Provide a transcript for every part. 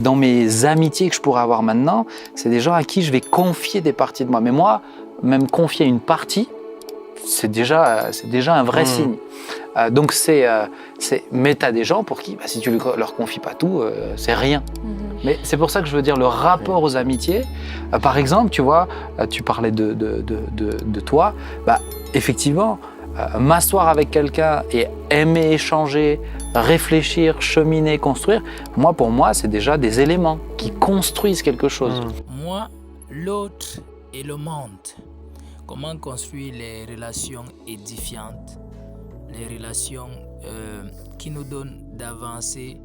Dans mes amitiés que je pourrais avoir maintenant, c'est des gens à qui je vais confier des parties de moi. Mais moi, même confier une partie, c'est déjà un vrai signe. Donc mais tu as des gens pour qui, si tu ne leur confies pas tout, c'est rien. Mais c'est pour ça que je veux dire le rapport aux amitiés. Par exemple, tu vois, tu parlais de toi. Effectivement, m'asseoir avec quelqu'un et aimer échanger, réfléchir, cheminer, construire, pour moi, c'est déjà des éléments qui construisent quelque chose. Moi, l'autre et le monde. Comment construire les relations édifiantes, les relations qui nous donnent d'avancer,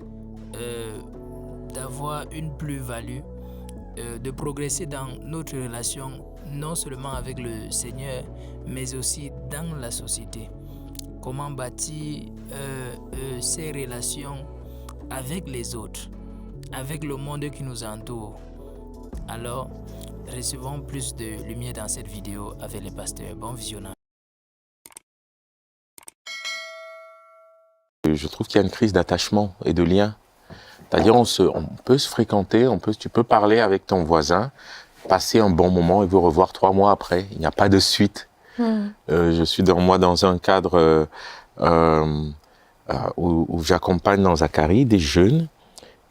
d'avoir une plus-value, de progresser dans notre relation, non seulement avec le Seigneur, mais aussi dans la société. Comment bâtir ces relations avec les autres, avec le monde qui nous entoure. Alors, recevons plus de lumière dans cette vidéo avec les pasteurs. Bon visionnage. Je trouve qu'il y a une crise d'attachement et de lien. C'est-à-dire, on peut se fréquenter, tu peux parler avec ton voisin, passer un bon moment et vous revoir 3 mois après. Il n'y a pas de suite. Je suis dans un cadre où j'accompagne dans Zacharie des jeunes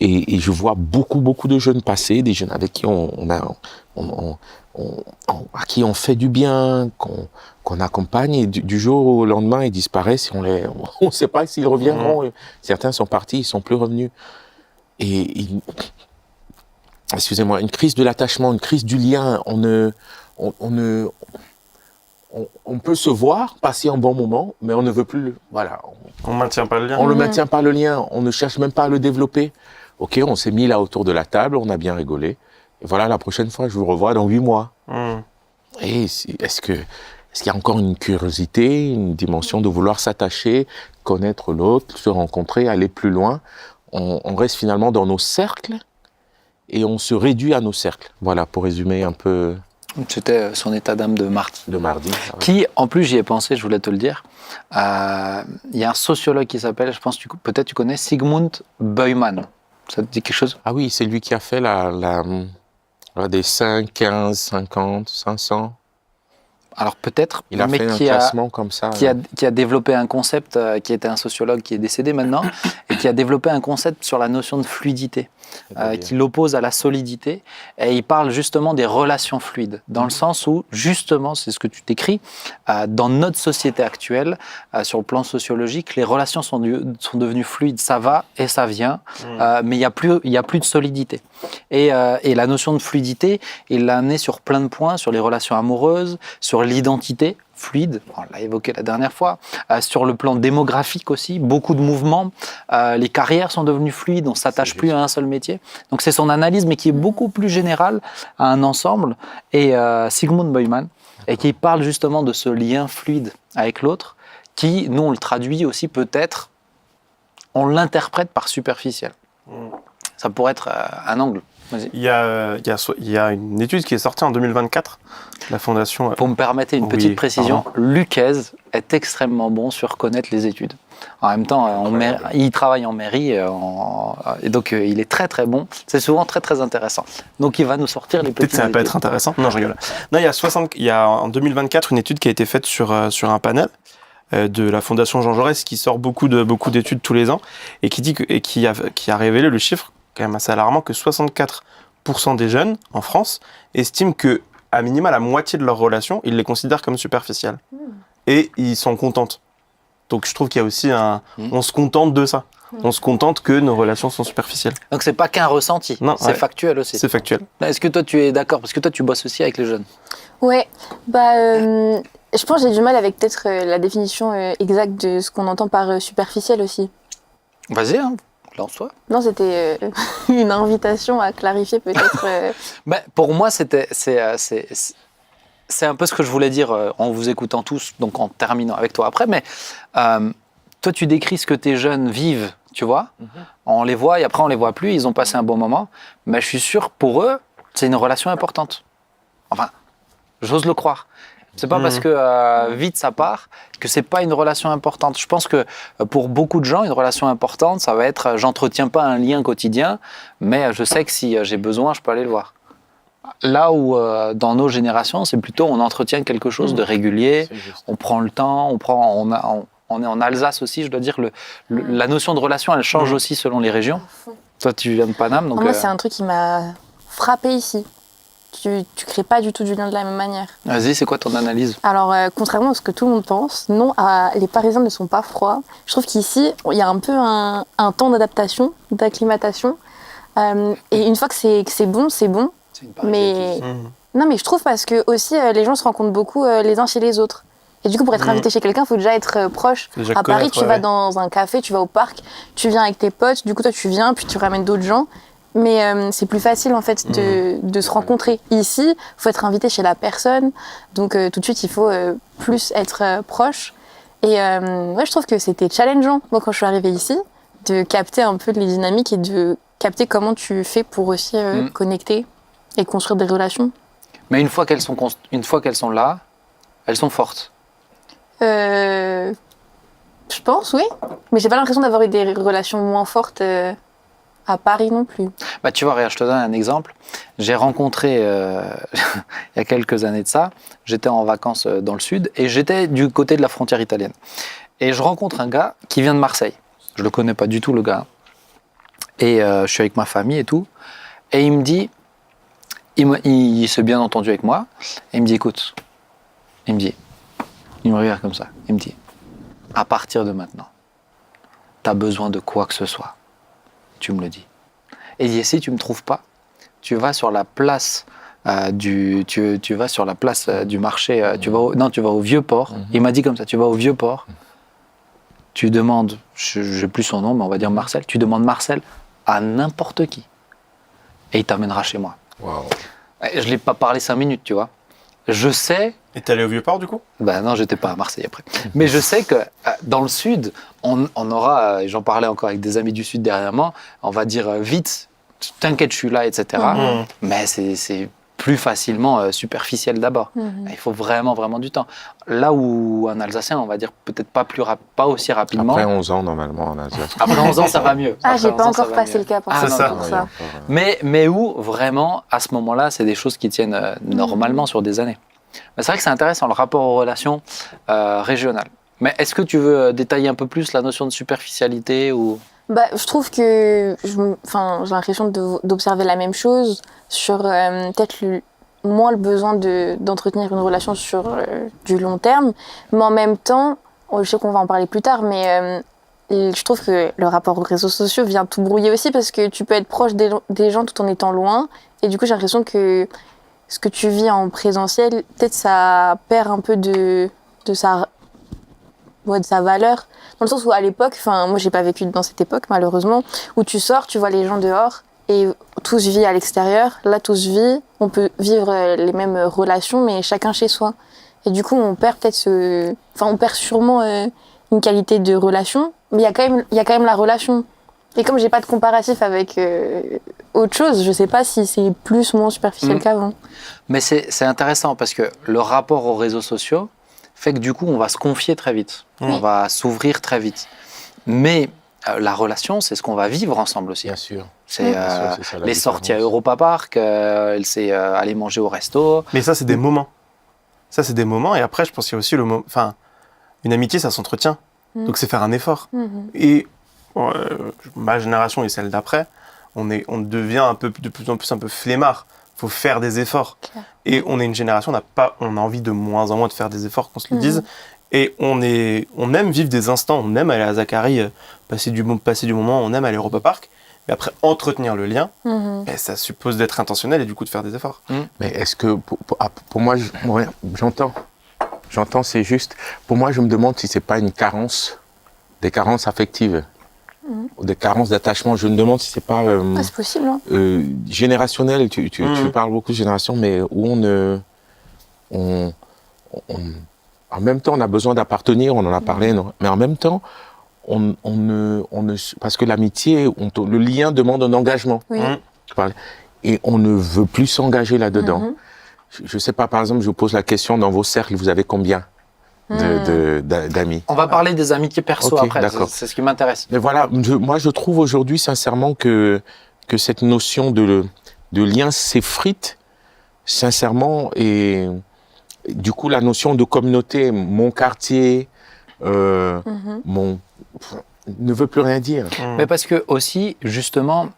et je vois beaucoup de jeunes passer, des jeunes avec qui à qui on fait du bien, qu'on accompagne et du jour au lendemain ils disparaissent et on ne sait pas s'ils reviendront. Certains sont partis, ils ne sont plus revenus. Excusez-moi, une crise de l'attachement, une crise du lien. On peut se voir, passer un bon moment, mais on ne veut plus. Voilà. On ne maintient pas le lien. On ne maintient pas le lien. On ne cherche même pas à le développer. Ok, on s'est mis là autour de la table, on a bien rigolé. Et voilà, la prochaine fois, je vous revois dans 8 mois. Et est-ce qu'il y a encore une curiosité, une dimension de vouloir s'attacher, connaître l'autre, se rencontrer, aller plus loin? On reste finalement dans nos cercles et on se réduit à nos cercles. Voilà, pour résumer un peu. C'était son état d'âme de mardi. De mardi. Qui, en plus, j'y ai pensé, je voulais te le dire. Il y a un sociologue qui s'appelle, je pense, peut-être tu connais, Sigmund Bauman. Ça te dit quelque chose? Ah oui, c'est lui qui a fait des 5, 15, 50, 500. Alors peut-être, il a fait un classement comme ça. Qui a développé un concept, qui était un sociologue qui est décédé maintenant, et qui a développé un concept sur la notion de fluidité, qui l'oppose à la solidité. Et il parle justement des relations fluides, dans le sens où, justement, c'est ce que tu décris, dans notre société actuelle, sur le plan sociologique, les relations sont devenues fluides, ça va et ça vient, mais il n'y a plus de solidité. Et la notion de fluidité, il l'a amené sur plein de points, sur les relations amoureuses, sur l'identité fluide, on l'a évoqué la dernière fois, sur le plan démographique aussi, beaucoup de mouvements, les carrières sont devenues fluides, on ne s'attache plus à un seul métier. Donc c'est son analyse, mais qui est beaucoup plus générale à un ensemble, et Sigmund Bauman, et qui parle justement de ce lien fluide avec l'autre, qui, nous on le traduit aussi peut-être, on l'interprète par superficiel. Ça pourrait être un angle. Il y a une étude qui est sortie en 2024, la fondation... Pour me permettre une petite précision, Lucchese est extrêmement bon sur connaître les études. En même temps, il travaille en mairie, et donc il est très très bon. C'est souvent très très intéressant. Donc il va nous sortir les petites Peut-être ça va pas être intéressant. Non, je rigole. Non, il y a en 2024 une étude qui a été faite sur un panel de la Fondation Jean Jaurès qui sort beaucoup d'études tous les ans et qui a révélé le chiffre quand même assez alarmant que 64% des jeunes en France estiment que à minima la moitié de leurs relations, ils les considèrent comme superficielles. Et ils sont contentes. Donc je trouve qu'il y a aussi on se contente de ça. On se contente que nos relations sont superficielles. Donc c'est pas qu'un ressenti, c'est factuel aussi. C'est factuel. Est-ce que toi tu es d'accord? Parce que toi tu bosses aussi avec les jeunes. Ouais, je pense que j'ai du mal avec peut-être la définition exacte de ce qu'on entend par superficiel aussi. Vas-y, lance-toi. Non, c'était une invitation à clarifier peut-être. Pour moi, c'est un peu ce que je voulais dire en vous écoutant tous, donc en terminant avec toi après. Mais toi, tu décris ce que tes jeunes vivent, tu vois. On les voit et après, on les voit plus. Ils ont passé un bon moment. Mais je suis sûr, pour eux, c'est une relation importante. Enfin, j'ose le croire. C'est pas parce que vite ça part que c'est pas une relation importante. Je pense que pour beaucoup de gens, une relation importante, ça va être j'entretiens pas un lien quotidien, mais je sais que si j'ai besoin, je peux aller le voir. Là où dans nos générations, c'est plutôt on entretient quelque chose de régulier, on prend le temps, on est en Alsace aussi, je dois dire, la notion de relation, elle change aussi selon les régions. Toi, tu viens de Paname, donc... Moi, c'est un truc qui m'a frappé ici. Tu crées pas du tout du lien de la même manière. Vas-y, c'est quoi ton analyse? Alors, contrairement à ce que tout le monde pense, non, les Parisiens ne sont pas froids. Je trouve qu'ici, il y a un peu un temps d'adaptation, d'acclimatation. Et une fois que c'est bon, c'est bon. C'est une Mais non, mais je trouve parce que aussi les gens se rencontrent beaucoup les uns chez les autres. Et du coup, pour être invité chez quelqu'un, il faut déjà être proche. Déjà à Paris, connaître, tu vas dans un café, tu vas au parc, tu viens avec tes potes. Du coup, toi, tu viens, puis tu ramènes d'autres gens. Mais c'est plus facile en fait de se rencontrer. Ici, il faut être invité chez la personne. Donc tout de suite, il faut plus être proche. Et ouais, je trouve que c'était challengeant, moi, quand je suis arrivée ici, de capter un peu les dynamiques et de capter comment tu fais pour aussi connecter et construire des relations. Mais une fois qu'elles sont là, elles sont fortes. Je pense, oui. Mais j'ai pas l'impression d'avoir eu des relations moins fortes à Paris non plus. Bah, tu vois, regarde, je te donne un exemple. J'ai rencontré, il y a quelques années de ça, j'étais en vacances dans le sud et j'étais du côté de la frontière italienne. Et je rencontre un gars qui vient de Marseille. Je le connais pas du tout, le gars. Et je suis avec ma famille et tout. Et il me dit, il s'est bien entendu avec moi. Et il me dit, écoute, il me regarde comme ça. Il me dit, à partir de maintenant, tu as besoin de quoi que ce soit. Tu me le dis. Et il dit, si tu me trouves pas, tu vas sur la place tu vas sur la place du marché. Tu vas au Vieux-Port. Il m'a dit comme ça, tu vas au Vieux-Port. Tu demandes, je n'ai plus son nom, mais on va dire Marcel. Tu demandes Marcel à n'importe qui. Et il t'amènera chez moi. Waouh. Je ne l'ai pas parlé 5 minutes, tu vois. Je sais... Et t'es allé au Vieux-Port, du coup? Ben non, j'étais pas à Marseille après. Mais je sais que dans le Sud, on aura, et j'en parlais encore avec des amis du Sud dernièrement, on va dire vite, t'inquiète, je suis là, etc. Mais c'est plus facilement superficiel d'abord. Il faut vraiment, vraiment du temps. Là où un Alsacien, on va dire peut-être pas aussi rapidement. Après 11 ans, normalement, en Alsace. Après 11 ans, ça va mieux. Ah, Après j'ai 11 pas ans, ça encore va passé mieux. le cap pour Ah, ça. non, pour non, ça. Mais où, vraiment, à ce moment-là, c'est des choses qui tiennent normalement sur des années. Mais c'est vrai que c'est intéressant, le rapport aux relations régionales. Mais est-ce que tu veux détailler un peu plus la notion de superficialité ou... Bah, je trouve que j'ai l'impression d'observer la même chose sur peut-être moins le besoin d'entretenir une relation sur du long terme, mais en même temps, je sais qu'on va en parler plus tard, mais je trouve que le rapport aux réseaux sociaux vient tout brouiller aussi parce que tu peux être proche des gens tout en étant loin, et du coup j'ai l'impression que ce que tu vis en présentiel, peut-être ça perd un peu de sa valeur. Dans le sens où à l'époque, moi j'ai pas vécu dans cette époque malheureusement, où tu sors, tu vois les gens dehors et tous vivent à l'extérieur. Là tous vivent, on peut vivre les mêmes relations mais chacun chez soi. Et du coup on perd on perd sûrement une qualité de relation, mais il y a quand même la relation. Et comme j'ai pas de comparatif avec autre chose, je sais pas si c'est plus ou moins superficiel qu'avant. Mais c'est intéressant parce que le rapport aux réseaux sociaux fait que du coup, on va se confier très vite. On va s'ouvrir très vite. Mais la relation, c'est ce qu'on va vivre ensemble aussi. Bien sûr. C'est les sorties à Europa Park, c'est aller manger au resto. Mais ça, c'est des moments. Ça, c'est des moments. Et après, je pense qu'il y a aussi le moment... Enfin, une amitié, ça s'entretient. Donc, c'est faire un effort. Et ma génération et celle d'après, on devient de plus en plus un peu flemmard. Il faut faire des efforts. Claire. Et on est une génération, on a envie de moins en moins de faire des efforts, qu'on se le dise. Et on aime vivre des instants, on aime aller à Zacharie, passer du moment, on aime aller au Europa Park. Mais après, entretenir le lien, ça suppose d'être intentionnel et du coup de faire des efforts. Mais est-ce que, pour moi, j'entends, c'est juste. Pour moi, je me demande si c'est pas une carence, des carences affectives. Des carences d'attachement, je me demande si c'est pas c'est possible, hein. Générationnel. Tu parles beaucoup de génération, mais où en même temps on a besoin d'appartenir, on en a parlé, non, mais en même temps parce que l'amitié, le lien demande un engagement. Oui. Et on ne veut plus s'engager là-dedans. je sais pas, par exemple, je vous pose la question, dans vos cercles, vous avez combien d'amis? On va parler des amitiés perso Ok, après, d'accord. c'est ce qui m'intéresse. Mais voilà, moi je trouve aujourd'hui sincèrement que cette notion de lien s'effrite, sincèrement, et du coup la notion de communauté, mon quartier, mon ne veut plus rien dire. Mais parce que aussi, justement,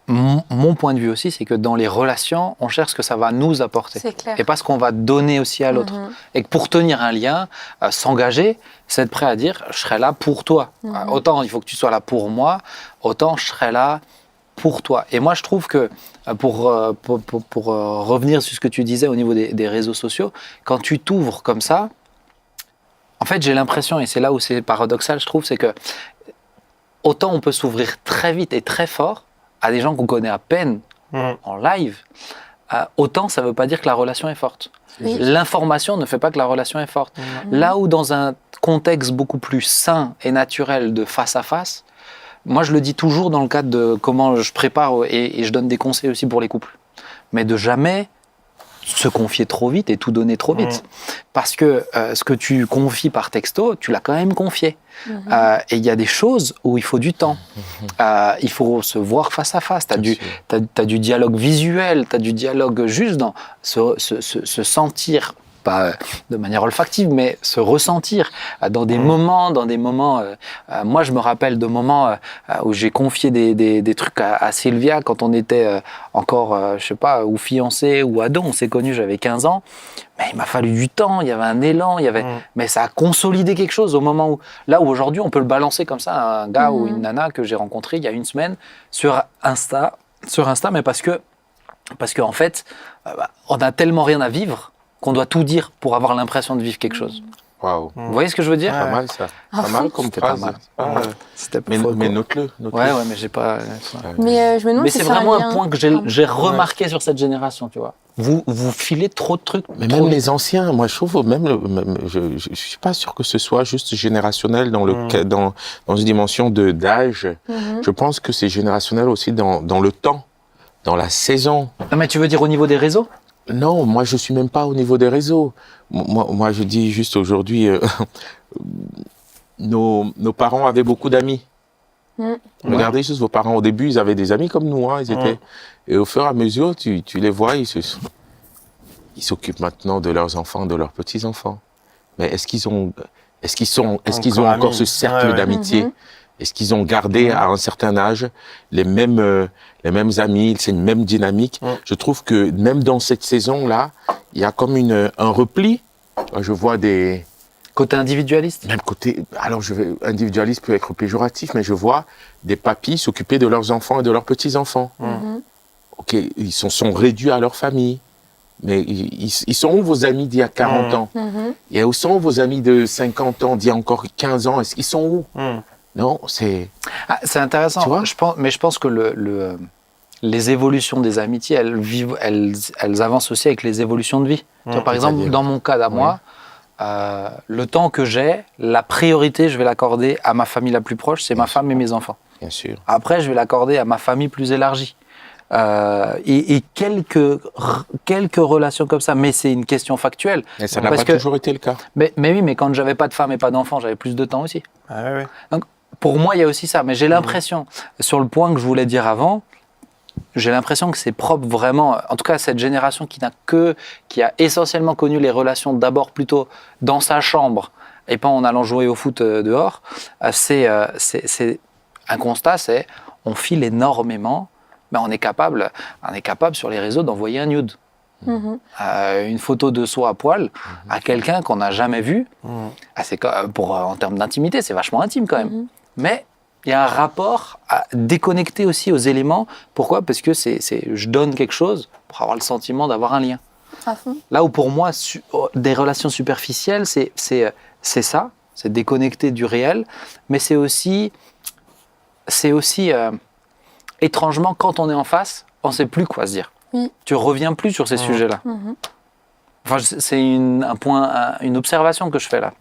mon point de vue aussi, c'est que dans les relations, on cherche ce que ça va nous apporter. C'est clair. Et pas ce qu'on va donner aussi à l'autre. Et que pour tenir un lien, s'engager, c'est être prêt à dire je serai là pour toi. Autant il faut que tu sois là pour moi, autant je serai là pour toi. Et moi, je trouve que pour revenir sur ce que tu disais au niveau des réseaux sociaux, quand tu t'ouvres comme ça, en fait, j'ai l'impression, et c'est là où c'est paradoxal, je trouve, c'est que autant on peut s'ouvrir très vite et très fort à des gens qu'on connaît à peine en live, autant ça ne veut pas dire que la relation est forte. Oui. L'information ne fait pas que la relation est forte. Là où dans un contexte beaucoup plus sain et naturel de face à face, moi je le dis toujours dans le cadre de comment je prépare et je donne des conseils aussi pour les couples, mais de jamais se confier trop vite et tout donner trop vite. Parce que ce que tu confies par texto, tu l'as quand même confié. Et il y a des choses où il faut du temps. Il faut se voir face à face. T'as du dialogue visuel, tu as du dialogue juste dans se sentir, pas de manière olfactive, mais se ressentir dans des moments, moi je me rappelle de moments où j'ai confié des trucs à Sylvia quand on était encore, je sais pas, ou fiancés ou ados, on s'est connus, j'avais 15 ans, mais il m'a fallu du temps, il y avait un élan, mais ça a consolidé quelque chose au moment où, là où aujourd'hui on peut le balancer comme ça à un gars ou une nana que j'ai rencontré il y a une semaine sur Insta, mais parce que en fait, on a tellement rien à vivre qu'on doit tout dire pour avoir l'impression de vivre quelque chose. Waouh. Vous voyez ce que je veux dire? Pas mal ça. Pas mal comme C'était pas phrase. mal. C'était Mais faux, quoi. note-le. Ouais, mais j'ai pas. Mais je me demande Mais si c'est c'est vraiment lien. un point que j'ai remarqué sur cette génération, tu vois. Vous filez trop de trucs. Mais trop même vite. les anciens, moi je trouve je suis pas sûr que ce soit juste générationnel dans une dimension d'âge. Je pense que c'est générationnel aussi dans le temps, dans la saison. Non, mais tu veux dire au niveau des réseaux? Non, moi je suis même pas au niveau des réseaux. Moi je dis juste aujourd'hui, nos parents avaient beaucoup d'amis. Regardez juste vos parents. Au début, ils avaient des amis comme nous. Hein, et au fur et à mesure, tu les vois, ils s'occupent maintenant de leurs enfants, de leurs petits-enfants. Mais est-ce qu'ils ont encore ce cercle d'amitié? Est-ce qu'ils ont gardé à un certain âge les mêmes amis, c'est une même dynamique? Je trouve que même dans cette saison-là, il y a comme un repli. Je vois des... Côté individualiste? Même côté... Alors, individualiste peut être péjoratif, mais je vois des papis s'occuper de leurs enfants et de leurs petits-enfants. Ok, ils sont réduits à leur famille. Mais ils sont où vos amis d'il y a 40 ans? Et où sont vos amis de 50 ans, d'il y a encore 15 ans? Ils sont où? Non, c'est... C'est intéressant. Tu vois? Je pense que les évolutions des amitiés, elles avancent aussi avec les évolutions de vie. Tu vois, par exemple, dans mon cas à moi, le temps que j'ai, la priorité, je vais l'accorder à ma famille la plus proche, c'est ma femme et mes enfants. Bien sûr. Après, je vais l'accorder à ma famille plus élargie. Et quelques relations comme ça, mais c'est une question factuelle. Et ça n'a pas toujours été le cas. Mais oui, mais quand j'avais pas de femme et pas d'enfant, j'avais plus de temps aussi. Donc, pour moi, il y a aussi ça. Mais j'ai l'impression, sur le point que je voulais dire avant, j'ai l'impression que c'est propre vraiment, en tout cas cette génération qui a essentiellement connu les relations d'abord plutôt dans sa chambre et pas en allant jouer au foot dehors, c'est un constat, c'est on file énormément, mais on est capable sur les réseaux d'envoyer un nude. Une photo de soi à poil à quelqu'un qu'on n'a jamais vu. En termes d'intimité, c'est vachement intime quand même. Mais il y a un rapport déconnecté aussi aux éléments. Pourquoi? Parce que je donne quelque chose pour avoir le sentiment d'avoir un lien. À fond. Là où pour moi, des relations superficielles, c'est ça, c'est déconnecté du réel, mais c'est aussi étrangement, quand on est en face, on ne sait plus quoi se dire. Oui. Tu reviens plus sur ces sujets-là. Enfin, c'est une observation que je fais là.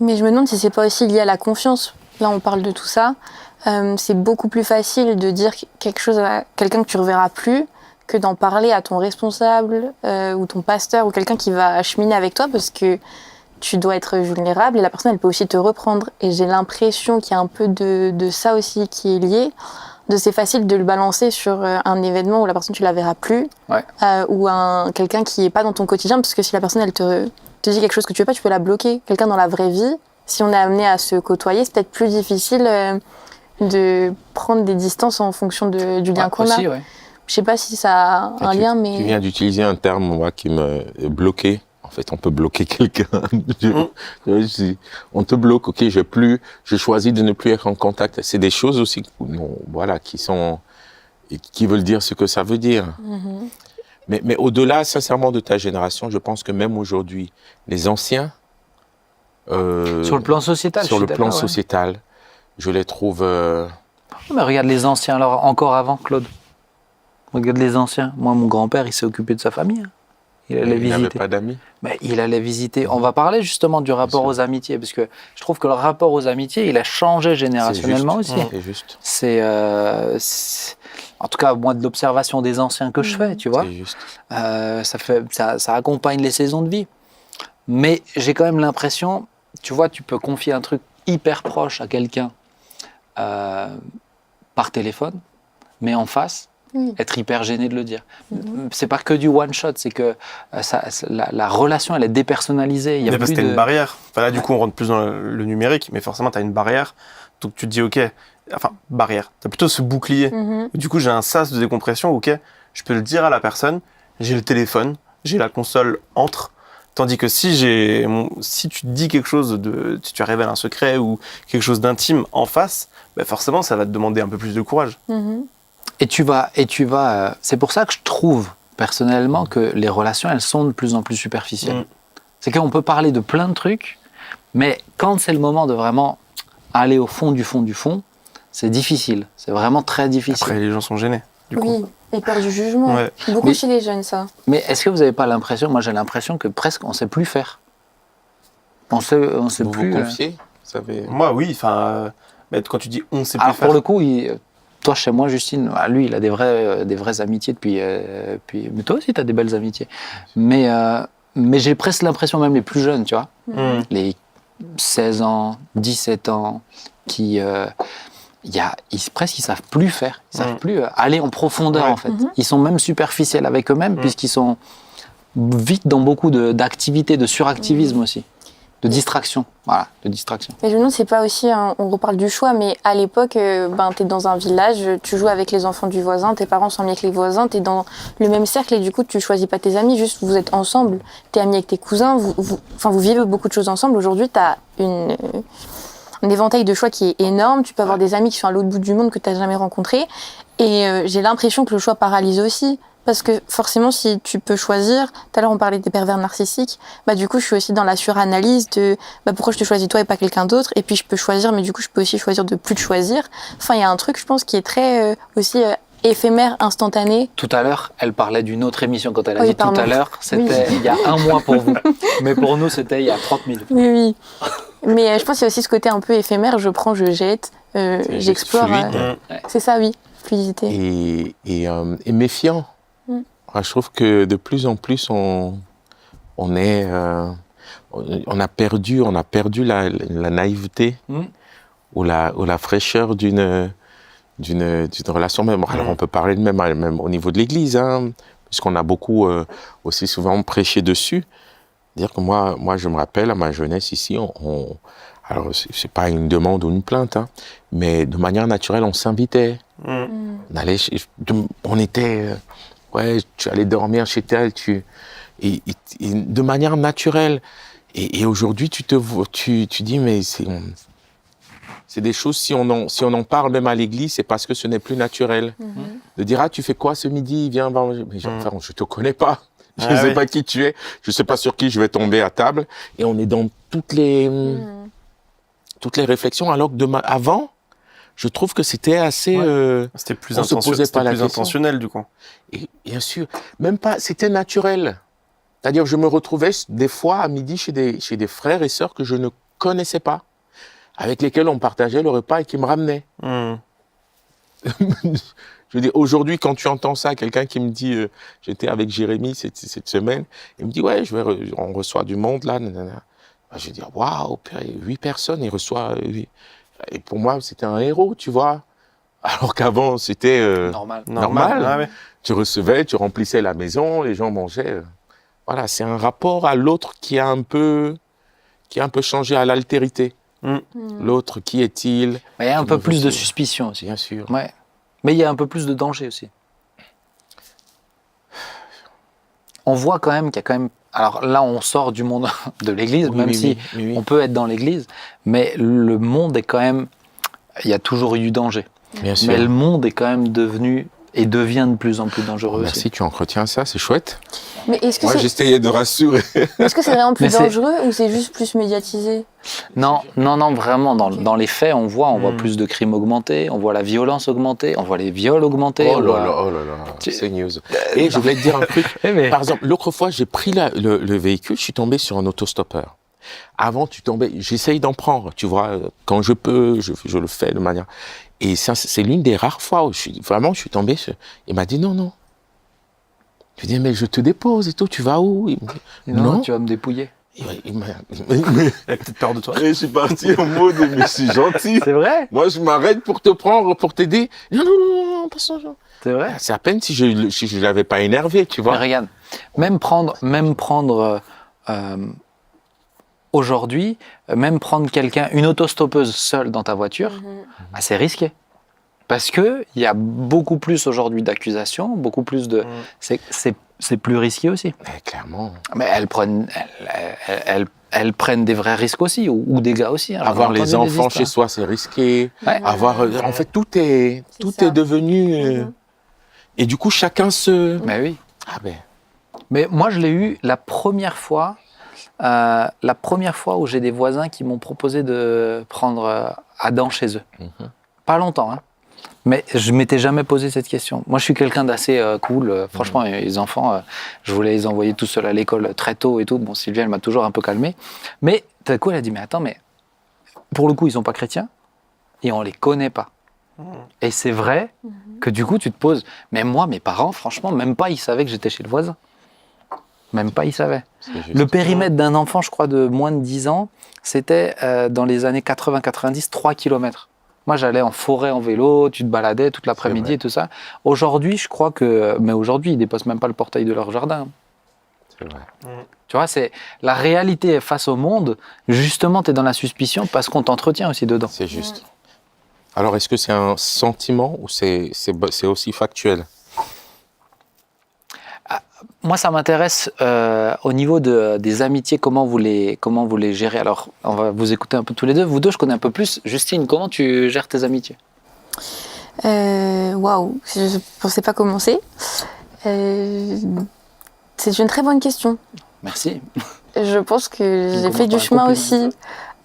Mais je me demande si c'est pas aussi lié à la confiance. Là, on parle de tout ça. C'est beaucoup plus facile de dire quelque chose à quelqu'un que tu reverras plus que d'en parler à ton responsable ou ton pasteur ou quelqu'un qui va cheminer avec toi parce que tu dois être vulnérable et la personne, elle peut aussi te reprendre. Et j'ai l'impression qu'il y a un peu de ça aussi qui est lié. C'est facile de le balancer sur un événement où la personne, tu la verras plus. Ouais. Ou quelqu'un qui n'est pas dans ton quotidien, parce que si la personne, elle te dit quelque chose que tu veux pas, tu peux la bloquer. Quelqu'un dans la vraie vie, si on est amené à se côtoyer, c'est peut-être plus difficile de prendre des distances en fonction du lien qu'on a. Ouais. Je sais pas si ça a un lien, mais... Tu viens d'utiliser un terme, moi, qui me bloqué. En fait, on peut bloquer quelqu'un. On te bloque, ok, je choisis de ne plus être en contact. C'est des choses aussi, voilà, qui veulent dire ce que ça veut dire. Mais au-delà, sincèrement, de ta génération, je pense que même aujourd'hui, les anciens... sur le plan sociétal, sociétal, je les trouve... Mais regarde les anciens, alors encore avant, Claude. Regarde les anciens. Moi, mon grand-père, il s'est occupé de sa famille. Il allait visiter. Il n'avait pas d'amis. Mais il allait visiter. On va parler justement du rapport aux amitiés, parce que je trouve que le rapport aux amitiés, il a changé générationnellement aussi. C'est juste. C'est en tout cas, moi, de l'observation des anciens que je fais, tu vois. C'est juste. Ça accompagne les saisons de vie. Mais j'ai quand même l'impression, tu vois, tu peux confier un truc hyper proche à quelqu'un par téléphone, mais en face, être hyper gêné de le dire. C'est pas que du one shot, c'est que la relation, elle est dépersonnalisée. Il y a parce que t'as une barrière. Enfin, là, du coup, on rentre plus dans le numérique, mais forcément, t'as une barrière. Donc, tu te dis, ok, enfin, barrière. T'as plutôt ce bouclier. Du coup, j'ai un sas de décompression, ok, je peux le dire à la personne, j'ai le téléphone, j'ai la console entre. Tandis que si tu dis quelque chose si tu révèles un secret ou quelque chose d'intime en face, ben forcément, ça va te demander un peu plus de courage. Et tu vas. C'est pour ça que je trouve personnellement que les relations, elles sont de plus en plus superficielles. C'est qu'on peut parler de plein de trucs, mais quand c'est le moment de vraiment aller au fond du fond, c'est difficile. C'est vraiment très difficile. Après, les gens sont gênés. Du coup. Et peur du jugement. Ouais. Beaucoup chez les jeunes, ça. Mais est-ce que vous n'avez pas l'impression, moi j'ai l'impression que presque on ne sait plus faire. On sait vous plus. Vous confiez, vous savez. Moi, oui. Enfin, quand tu dis on sait plus Alors faire. pour le coup, toi chez moi, Justine, lui, il a des vraies amitiés depuis. Mais toi aussi, tu as des belles amitiés. Mais j'ai presque l'impression, même les plus jeunes, tu vois, les 16 ans, 17 ans, qui. Presque ils savent plus faire, ils savent plus aller en profondeur en fait. Ils sont même superficiels avec eux-mêmes puisqu'ils sont vite dans beaucoup d'activités, de suractivisme aussi, de distraction. Voilà, de distraction. Mais je me demande, c'est pas aussi, on reparle du choix, mais à l'époque, t'es dans un village, tu joues avec les enfants du voisin, tes parents sont amis avec les voisins, t'es dans le même cercle et du coup tu choisis pas tes amis, juste vous êtes ensemble, t'es ami avec tes cousins, vous vivez beaucoup de choses ensemble. Aujourd'hui, t'as un éventail de choix qui est énorme. Tu peux avoir des amis qui sont à l'autre bout du monde que tu n'as jamais rencontrés. Et j'ai l'impression que le choix paralyse aussi. Parce que forcément, si tu peux choisir, tout à l'heure on parlait des pervers narcissiques, du coup je suis aussi dans la suranalyse de pourquoi je te choisis toi et pas quelqu'un d'autre. Et puis je peux choisir, mais du coup je peux aussi choisir de plus te choisir. Enfin, il y a un truc, je pense, qui est très aussi éphémère, instantané. Tout à l'heure, elle parlait d'une autre émission. Quand elle a dit pardon. tout à l'heure, c'était il y a un mois pour vous. Mais pour nous, c'était il y a 30 minutes. Oui. Mais je pense qu'il y a aussi ce côté un peu éphémère, je prends, je jette, j'explore. C'est ça, oui, fluidité. Et méfiant. Je trouve que de plus en plus, on a perdu la naïveté ou la fraîcheur d'une relation même. Alors on peut parler de même au niveau de l'Église, puisqu'on a beaucoup aussi souvent prêché dessus. Dire que moi, je me rappelle à ma jeunesse ici, alors c'est pas une demande ou une plainte, mais de manière naturelle, on s'invitait. On était, tu allais dormir chez tel, et de manière naturelle. Et aujourd'hui, tu dis, mais c'est des choses, si on en parle même à l'église, c'est parce que ce n'est plus naturel. De dire, tu fais quoi ce midi? Viens, mais je te connais pas. Je ne sais pas qui tu es. Je ne sais pas sur qui je vais tomber à table. Et on est dans toutes les réflexions. Alors que avant, je trouve que c'était assez... c'était plus intentionnel, du coup. Et bien sûr, même pas... C'était naturel. C'est-à-dire, je me retrouvais des fois à midi chez des frères et sœurs que je ne connaissais pas, avec lesquels on partageait le repas et qui me ramenaient. Je veux dire, aujourd'hui, quand tu entends ça, quelqu'un qui me dit, j'étais avec Jérémy cette semaine, il me dit, ouais, on reçoit du monde là, nanana. Je vais dire, waouh, 8 personnes, il reçoit. Et pour moi, c'était un héros, tu vois. Alors qu'avant, c'était normal. Ah ouais. Tu recevais, tu remplissais la maison, les gens mangeaient. Voilà, c'est un rapport à l'autre qui a un peu changé, à l'altérité. L'autre, qui est-il? Mais il y a un peu plus de suspicion aussi. Bien sûr. Ouais. Mais il y a un peu plus de danger aussi. On voit quand même qu'il y a quand même... Alors là, on sort du monde de l'Église, même si on peut être dans l'Église, mais le monde est quand même... Il y a toujours eu du danger. Bien sûr. Mais le monde est quand même devenu et devient de plus en plus dangereux aussi. Merci, tu entretiens ça, c'est chouette. Mais est-ce que Moi, j'essayais de rassurer. est-ce que c'est vraiment plus Mais c'est- dangereux ou c'est juste plus médiatisé? Non, vraiment, dans les faits, on voit plus de crimes augmenter, on voit la violence augmenter, on voit les viols augmenter. Oh on voit- là là, c'est news. Et je voulais te dire un truc. mais- Par exemple, l'autre fois, j'ai pris le véhicule, je suis tombé sur un autostoppeur. Avant, tu tombais, j'essaye d'en prendre, tu vois, quand je peux, je le fais de manière... Et ça, c'est l'une des rares fois où je suis tombé sur... Il m'a dit non. Je lui ai dit, mais je te dépose et tout, tu vas où? Il me dit, Non, tu vas me dépouiller. Il m'a... Il a peut-être peur de toi. Et je suis parti en mode, mais c'est gentil. C'est vrai? Moi, je m'arrête pour te prendre, pour t'aider. Non, pas ça. C'est vrai? C'est à peine si je l'avais pas énervé, tu Mais vois. regarde, même prendre aujourd'hui, même prendre quelqu'un, une autostoppeuse seule dans ta voiture, c'est risqué. Parce que il y a beaucoup plus aujourd'hui d'accusations, beaucoup plus de... C'est plus risqué aussi. Mais clairement. Mais elles prennent des vrais risques aussi, ou des gars aussi. Hein. J'en ai Avoir entendu les des enfants histoires. chez soi, c'est risqué. Ouais. En fait, tout est ça. devenu... Et du coup, chacun se... Mais oui. Ah ben... Mais moi, je l'ai eu la première fois où j'ai des voisins qui m'ont proposé de prendre Adam chez eux. Pas longtemps, hein. Mais je m'étais jamais posé cette question. Moi, je suis quelqu'un d'assez cool. Franchement, les enfants, je voulais les envoyer tout seuls à l'école très tôt et tout. Bon, Sylvia, elle m'a toujours un peu calmé. Mais tout à coup, elle a dit, mais attends, mais pour le coup, ils sont pas chrétiens et on les connaît pas. Et c'est vrai que du coup, tu te poses... Mais moi, mes parents, franchement, même pas, ils savaient que j'étais chez le voisin. Même pas, ils savaient. Le périmètre d'un enfant, je crois, de moins de 10 ans, c'était dans les années 80-90, 3 km. Moi, j'allais en forêt en vélo, tu te baladais toute l'après-midi et tout ça. Aujourd'hui, je crois que... Mais aujourd'hui, ils dépassent même pas le portail de leur jardin. C'est vrai. Tu vois, c'est la réalité face au monde. Justement, tu es dans la suspicion parce qu'on t'entretient aussi dedans. C'est juste. Alors, est-ce que c'est un sentiment ou c'est aussi factuel? Moi, ça m'intéresse au niveau des amitiés, comment vous les gérez. Alors, on va vous écouter un peu tous les deux. Vous deux, je connais un peu plus. Justine, comment tu gères tes amitiés? Waouh, je ne pensais pas commencer. C'est une très bonne question. Merci. Je pense que j'ai commence fait du par un chemin compliment. aussi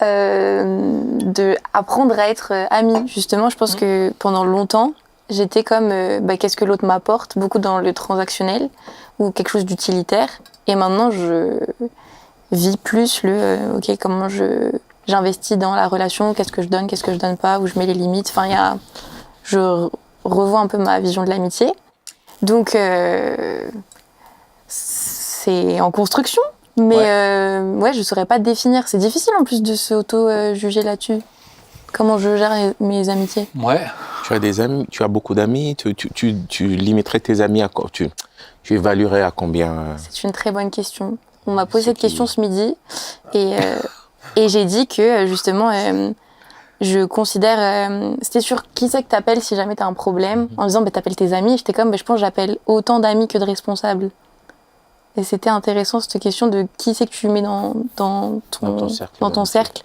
de apprendre à être amie. Justement, je pense que pendant longtemps, j'étais comme qu'est-ce que l'autre m'apporte, beaucoup dans le transactionnel ou quelque chose d'utilitaire. Et maintenant, je vis plus ok, comment j'investis dans la relation, qu'est-ce que je donne pas, où je mets les limites. Enfin, je revois un peu ma vision de l'amitié. Donc, c'est en construction. Mais je ne saurais pas définir. C'est difficile en plus de s'auto-juger là-dessus. Comment je gère mes amitiés? Ouais. Tu as des amis, tu as beaucoup d'amis, tu limiterais tes amis à quoi? Tu évaluerais à combien? C'est une très bonne question. On m'a posé cette question ce midi et j'ai dit que justement, je considère... c'était sur qui c'est que t'appelles si jamais t'as un problème, en disant t'appelles tes amis. Et j'étais comme, je pense que j'appelle autant d'amis que de responsables. Et c'était intéressant cette question de qui c'est que tu mets dans ton cercle.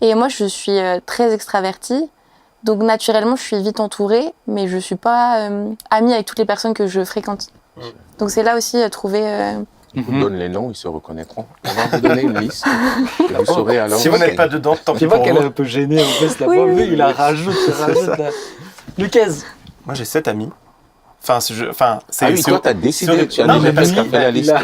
Et moi, je suis très extravertie. Donc naturellement, je suis vite entourée, mais je ne suis pas amie avec toutes les personnes que je fréquente. Donc c'est là aussi trouver... Je vous donne les noms, ils se reconnaîtront. On va vous donner une liste. Et vous saurez alors. Si vous n'êtes pas dedans, tant Tu pis vois pour qu'elle est vous. un peu gênée en plus, la Oui, pauvre, oui. il la rajoute. Lucas. Moi, j'ai 7 amis. Enfin, c'est Ah oui, toi, t'as décidé, tu as Non, déjà mais presque fait la liste.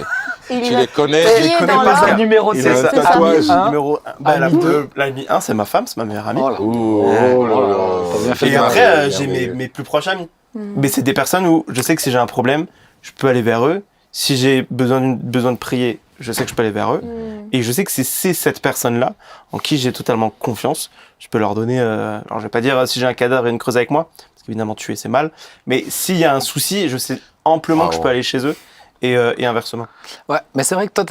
Tu les connais, Il tu les est connais dans pas. l'ordre. Numéro Il 7. a un c'est ça. tatouage. Hein Numéro 1. Ami 2. L'ami 1, c'est ma femme, c'est ma meilleure amie. Oh là. Oh là là. T'as bien fait Et de après, ouais, j'ai ouais. mes plus proches amis. Mais c'est des personnes où je sais que si j'ai un problème, je peux aller vers eux. Si j'ai besoin de prier, je sais que je peux aller vers eux. Et je sais que c'est cette personne-là en qui j'ai totalement confiance. Je peux leur donner... alors, je vais pas dire si j'ai un cadavre et une creuse avec moi, parce qu'évidemment, tuer, c'est mal. Mais s'il y a un souci, je sais amplement que je peux aller chez eux et inversement. Ouais, mais c'est vrai que toi,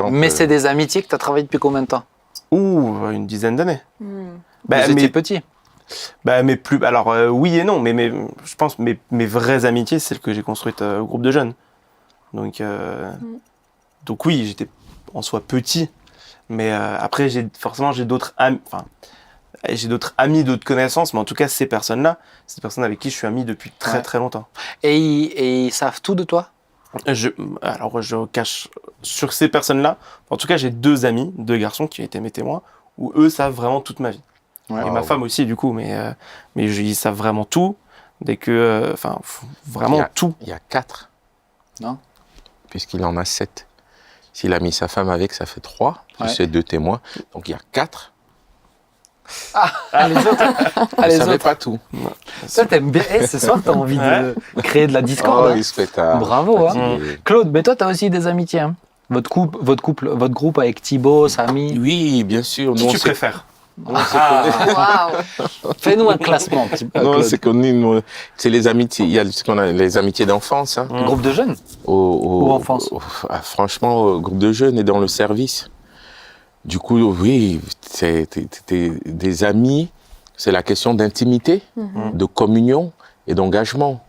mais c'est des amitiés que tu as travaillé depuis combien de temps? Une dizaine d'années. Vous étiez petit. Alors, oui et non, mais je pense que mes vraies amitiés, c'est celles que j'ai construites au groupe de jeunes. Donc oui, j'étais en soi petit, mais après j'ai d'autres amis, d'autres connaissances, mais en tout cas ces personnes-là, c'est des personnes avec qui je suis ami depuis très très longtemps. Et ils savent tout de toi? Je cache sur ces personnes-là. En tout cas, j'ai 2 amis, 2 garçons qui ont été mes témoins, où eux savent vraiment toute ma vie. Et ma femme aussi du coup, mais ils savent vraiment tout, dès que, vraiment tout. Il y a 4. Non. Puisqu'il en a 7. S'il a mis sa femme avec, ça fait 3, plus ces 2 témoins. Donc il y a 4. Les autres. Je ne savais pas tout. Ça, t'aimes bien. Ce soir, t'as envie de créer de la discorde. Il se fait tard. Bravo. Claude, mais toi, t'as aussi des amitiés. Hein. Votre groupe avec Thibaut, Samy. Oui, bien sûr. Qui tu préfères? Fais-nous un classement. Non, c'est les amitiés. Il y a ce qu'on a les amitiés d'enfance. Hein. Groupe de jeunes ou enfance? Franchement, groupe de jeunes et dans le service. Du coup, oui, c'est des amis. C'est la question d'intimité, de communion et d'engagement.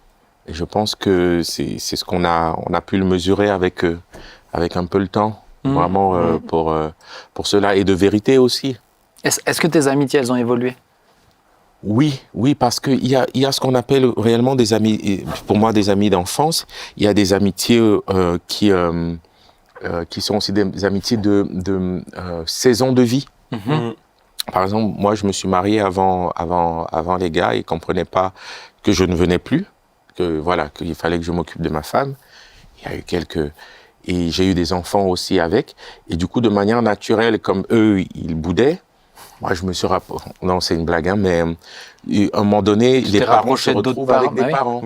Et je pense que c'est ce qu'on a pu le mesurer avec un peu le temps, vraiment pour cela, et de vérité aussi. Est-ce que tes amitiés, elles ont évolué? Oui, parce qu'il y a ce qu'on appelle réellement des amis, pour moi des amis d'enfance. Il y a des amitiés qui sont aussi des amitiés de saison de vie. Par exemple, moi je me suis marié avant les gars, ils ne comprenaient pas que je ne venais plus, qu'il fallait que je m'occupe de ma femme. Il y a eu et j'ai eu des enfants aussi avec. Et du coup, de manière naturelle, comme eux, ils boudaient, moi, je me suis rapproché. Non, c'est une blague, hein, mais à un moment donné, les parents se retrouvent avec des parents.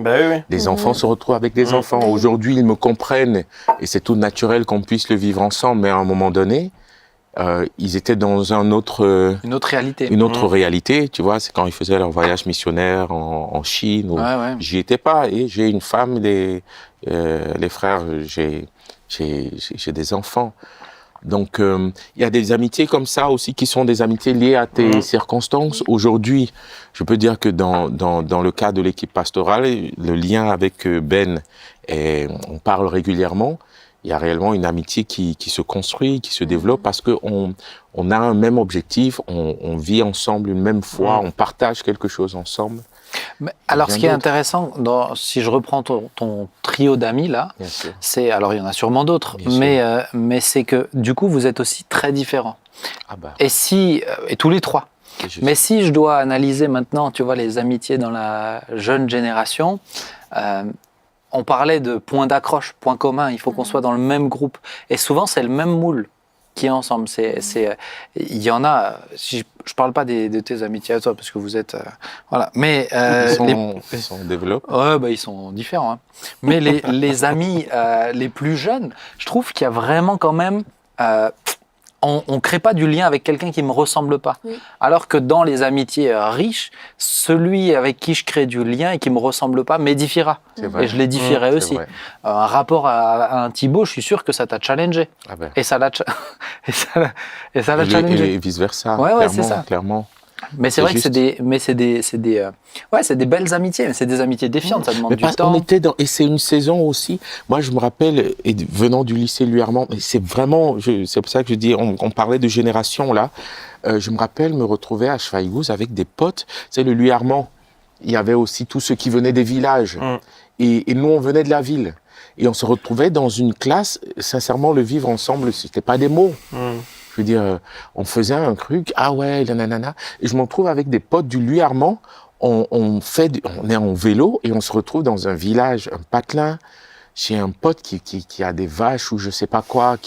Les enfants se retrouvent avec des enfants. Aujourd'hui, ils me comprennent et c'est tout naturel qu'on puisse le vivre ensemble. Mais à un moment donné, ils étaient dans une autre réalité. Une autre réalité, tu vois. C'est quand ils faisaient leur voyage missionnaire en Chine. J'y étais pas. Et j'ai une femme, les frères, j'ai des enfants. Donc, il y a des amitiés comme ça aussi qui sont des amitiés liées à tes circonstances. Aujourd'hui, je peux dire que dans le cas de l'équipe pastorale, le lien avec Ben, on parle régulièrement. Il y a réellement une amitié qui se construit, qui se développe parce qu'on a un même objectif, on vit ensemble une même foi, on partage quelque chose ensemble. Mais alors, ce qui est intéressant, si je reprends ton trio d'amis là, alors il y en a sûrement d'autres, mais c'est que du coup vous êtes aussi très différents. Et tous les 3. Mais si je dois analyser maintenant, tu vois, les amitiés dans la jeune génération, on parlait de points d'accroche, points communs. Il faut qu'on soit dans le même groupe, et souvent c'est le même moule qui est ensemble. Il y en a. Si je parle pas de tes amitiés à toi parce que vous êtes voilà. Mais ils sont développés. Ouais, ils sont différents. Hein. Mais les amis les plus jeunes, je trouve qu'il y a vraiment quand même. On crée pas du lien avec quelqu'un qui me ressemble pas. Alors que dans les amitiés riches, celui avec qui je crée du lien et qui me ressemble pas m'édifiera. Et je l'édifierai aussi. Un rapport à un Thibaut, je suis sûr que ça t'a challengé. Et ça l'a challengé. Et vice versa. C'est ça. Clairement. Mais c'est vrai que c'est des belles amitiés, mais c'est des amitiés défiantes, ça demande du temps. Et c'est une saison aussi. Moi, je me rappelle, venant du lycée Louis Armand, c'est vraiment, c'est pour ça que je dis, on parlait de génération là. Je me rappelle me retrouver à Schweighouse avec des potes. C'est le Louis Armand. Il y avait aussi tous ceux qui venaient des villages. Et nous, on venait de la ville. Et on se retrouvait dans une classe. Sincèrement, le vivre ensemble, c'était pas des mots. Je veux dire, on faisait un truc, nanana. Et je me retrouve avec des potes du Louis Armand. On est en vélo et on se retrouve dans un village, un patelin, chez un pote qui a des vaches ou je sais pas quoi.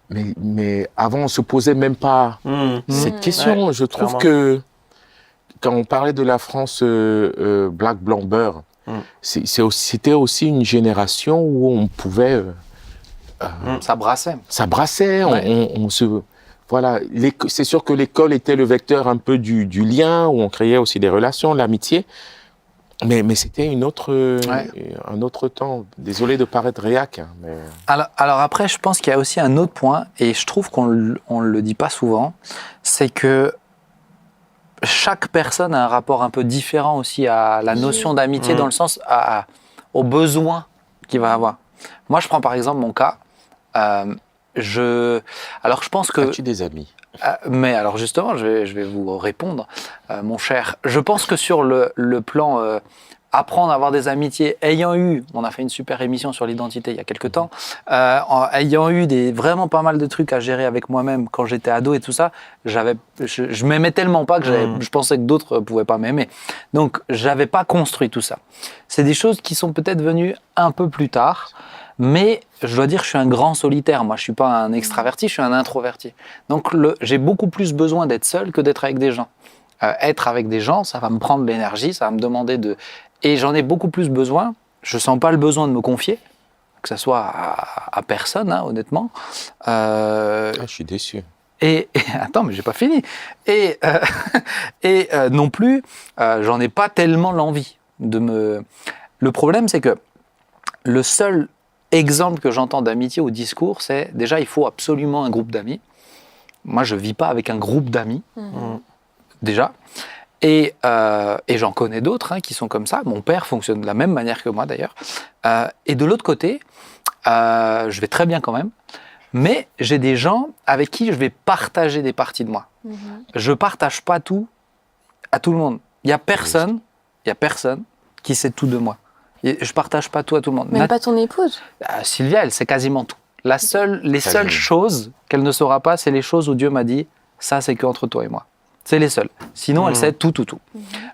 Mais avant, on se posait même pas cette question. Je trouve que quand on parlait de la France black, blanc, beurre, C'était aussi une génération où on pouvait... Ça brassait. Ça brassait, Ouais. on se... Voilà, c'est sûr que l'école était le vecteur un peu du lien, où on créait aussi des relations, l'amitié, mais c'était un autre temps. Désolé de paraître réac, hein, mais... Alors après, je pense qu'il y a aussi un autre point, et je trouve qu'on ne le dit pas souvent, c'est que chaque personne a un rapport un peu différent aussi à la notion d'amitié, dans le sens aux besoins qu'il va avoir. Moi, je prends par exemple mon cas. Alors, je pense que... As-tu des amis? Mais alors justement, je vais vous répondre, mon cher. Je pense que sur le plan apprendre à avoir des amitiés, ayant eu, on a fait une super émission sur l'identité il y a quelques temps, ayant eu vraiment pas mal de trucs à gérer avec moi-même quand j'étais ado et tout ça, je m'aimais tellement pas que je pensais que d'autres pouvaient pas m'aimer. Donc, j'avais pas construit tout ça. C'est des choses qui sont peut-être venues un peu plus tard. Mais je dois dire, je suis un grand solitaire. Moi, je suis pas un extraverti, je suis un introverti. Donc, j'ai beaucoup plus besoin d'être seul que d'être avec des gens. Être avec des gens, ça va me prendre de l'énergie, ça va me demander de... Et j'en ai beaucoup plus besoin. Je sens pas le besoin de me confier, que ce soit à personne, hein, honnêtement. Je suis déçu. Et attends, mais j'ai pas fini. Et non plus, j'en ai pas tellement l'envie de me... Le problème, c'est que le seul exemple que j'entends d'amitié au discours, c'est déjà, il faut absolument un groupe d'amis. Moi, je vis pas avec un groupe d'amis, déjà. Et j'en connais d'autres qui sont comme ça. Mon père fonctionne de la même manière que moi, d'ailleurs. Et de l'autre côté, je vais très bien quand même, mais j'ai des gens avec qui je vais partager des parties de moi. Je partage pas tout à tout le monde. Il y a personne qui sait tout de moi. Et je partage pas tout à tout le monde. Même pas ton épouse? Sylvia, elle sait quasiment tout. Les seules choses qu'elle ne saura pas, c'est les choses où Dieu m'a dit, ça c'est qu'entre toi et moi. C'est les seules. Sinon, elle sait tout.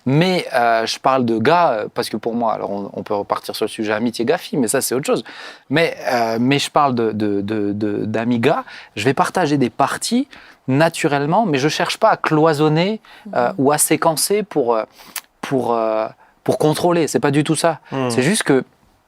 Mais je parle de gars, parce que pour moi, alors on peut repartir sur le sujet amitié-gars-fille, mais ça c'est autre chose. Mais je parle d'amis gars, je vais partager des parties naturellement, mais je cherche pas à cloisonner ou à séquencer pour contrôler. C'est pas du tout ça. C'est juste que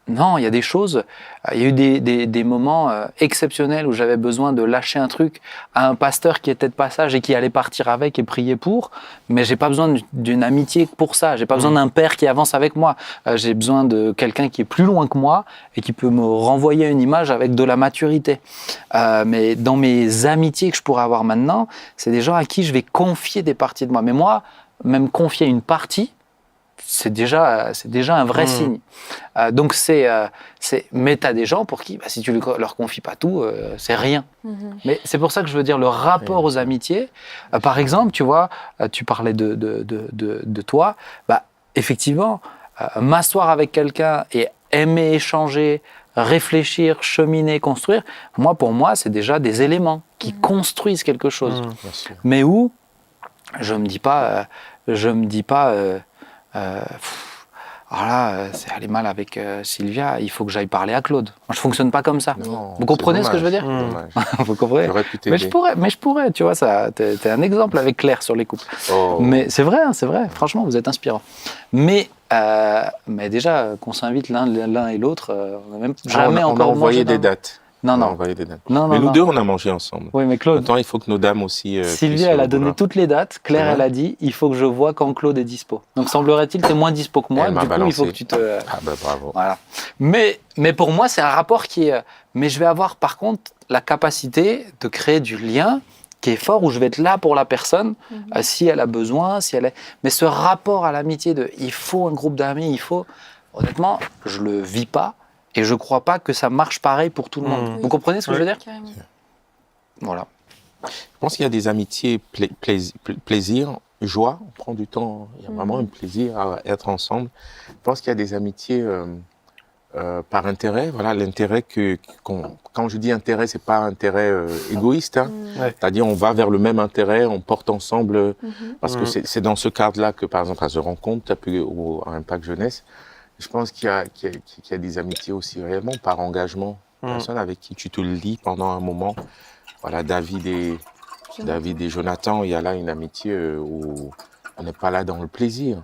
non, il y a des choses, il y a eu des moments exceptionnels où j'avais besoin de lâcher un truc à un pasteur qui était de passage et qui allait partir avec et prier pour, mais j'ai pas besoin d'une amitié pour ça, j'ai pas besoin d'un père qui avance avec moi, j'ai besoin de quelqu'un qui est plus loin que moi et qui peut me renvoyer une image avec de la maturité. Mais dans mes amitiés que je pourrais avoir maintenant, c'est des gens à qui je vais confier des parties de moi. Mais moi, même confier une partie, c'est déjà un vrai signe. Donc mais t'as des gens pour qui, si tu leur confies pas tout, c'est rien. Mais c'est pour ça que je veux dire le rapport aux amitiés. Par exemple, tu vois, tu parlais de toi. Effectivement, m'asseoir avec quelqu'un et aimer échanger, réfléchir, cheminer, construire. Pour moi, c'est déjà des éléments qui construisent quelque chose. Mais où je me dis pas. C'est aller mal avec Sylvia, il faut que j'aille parler à Claude. Moi, je fonctionne pas comme ça. Non, vous comprenez ce que je veux dire? Vous comprenez? Mais je pourrais, tu vois, t'es un exemple avec Claire sur les couples. Mais c'est vrai, franchement, vous êtes inspirant. Mais déjà, qu'on s'invite l'un et l'autre, on n'a même jamais encore envoyé des dates. Non. Mais nous deux, on a mangé ensemble. Oui, mais Claude. Maintenant, il faut que nos dames aussi. Sylvia, elle a donné toutes les dates. Claire, elle a dit, il faut que je vois quand Claude est dispo. Donc, semblerait-il, tu es moins dispo que moi. Du coup, il faut que tu te. Bravo. Voilà. Mais pour moi, c'est un rapport qui est. Mais je vais avoir, par contre, la capacité de créer du lien qui est fort, où je vais être là pour la personne, si elle a besoin, Mais ce rapport à l'amitié il faut un groupe d'amis, honnêtement, je le vis pas. Et je ne crois pas que ça marche pareil pour tout le monde. Vous comprenez ce que je veux dire? Carrément. Voilà. Je pense qu'il y a des amitiés plaisir, joie. On prend du temps. Il y a vraiment un plaisir à être ensemble. Je pense qu'il y a des amitiés par intérêt. Voilà, l'intérêt quand je dis intérêt, c'est pas intérêt égoïste. C'est-à-dire, on va vers le même intérêt, on porte ensemble. Parce que c'est dans ce cadre-là que, par exemple, à The Rencontre, ou à Impact Jeunesse, je pense qu'il y a des amitiés aussi réellement par engagement. Personne avec qui tu te lis pendant un moment. Voilà, David et Jonathan, il y a là une amitié où on n'est pas là dans le plaisir.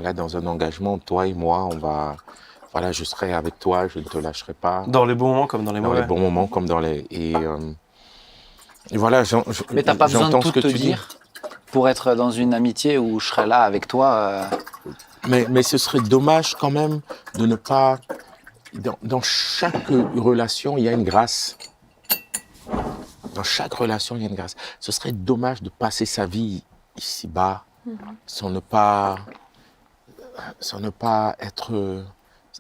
là, dans un engagement, toi et moi, voilà, je serai avec toi, je ne te lâcherai pas. Dans les bons moments comme dans les mauvais. Dans les bons moments comme dans les... Et voilà, Mais t'as pas besoin de j'entends tout ce que te tu dis. dire pour être dans une amitié où je serai là avec toi. Mais ce serait dommage quand même de ne pas... Dans chaque relation, il y a une grâce. Dans chaque relation, il y a une grâce. Ce serait dommage de passer sa vie ici-bas sans ne pas être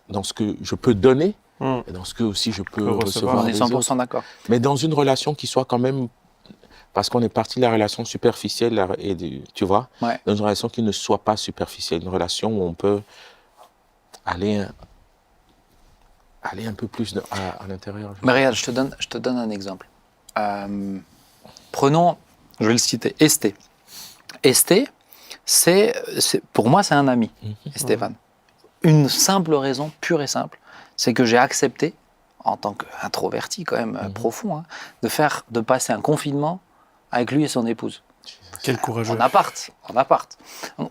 dans ce que je peux donner et dans ce que aussi je peux recevoir. On est des 100% autres. d'accord. Mais dans une relation qui soit quand même... Parce qu'on est parti de la relation superficielle, tu vois, Ouais. dans une relation qui ne soit pas superficielle, une relation où on peut aller un peu plus à l'intérieur. Mais regarde, je te donne un exemple. Prenons, je vais le citer, Esté. Esté, pour moi, c'est un ami, Stéphane. Une simple raison, pure et simple, c'est que j'ai accepté, en tant qu'introverti quand même profond, de passer un confinement avec lui et son épouse. Quel courageux. En appart.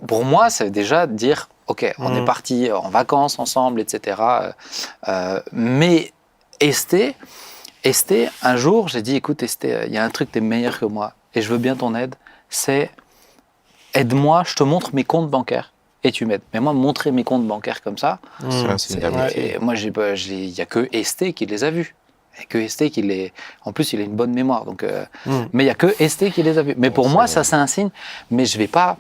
Pour moi, c'est déjà de dire, ok, on est parti en vacances ensemble, etc. Mais Esté, un jour, j'ai dit, écoute Esté, il y a un truc, t'es meilleur que moi et je veux bien ton aide, c'est aide-moi, je te montre mes comptes bancaires et tu m'aides. Mais moi, montrer mes comptes bancaires comme ça, C'est un signe d'amitié. moi, il n'y a que Esté qui les a vus. Et que Esté qui les... En plus, il a une bonne mémoire. Donc, mais il n'y a que Esté qui les a vus. Mais pour moi, ça, c'est un signe. Mais je vais pas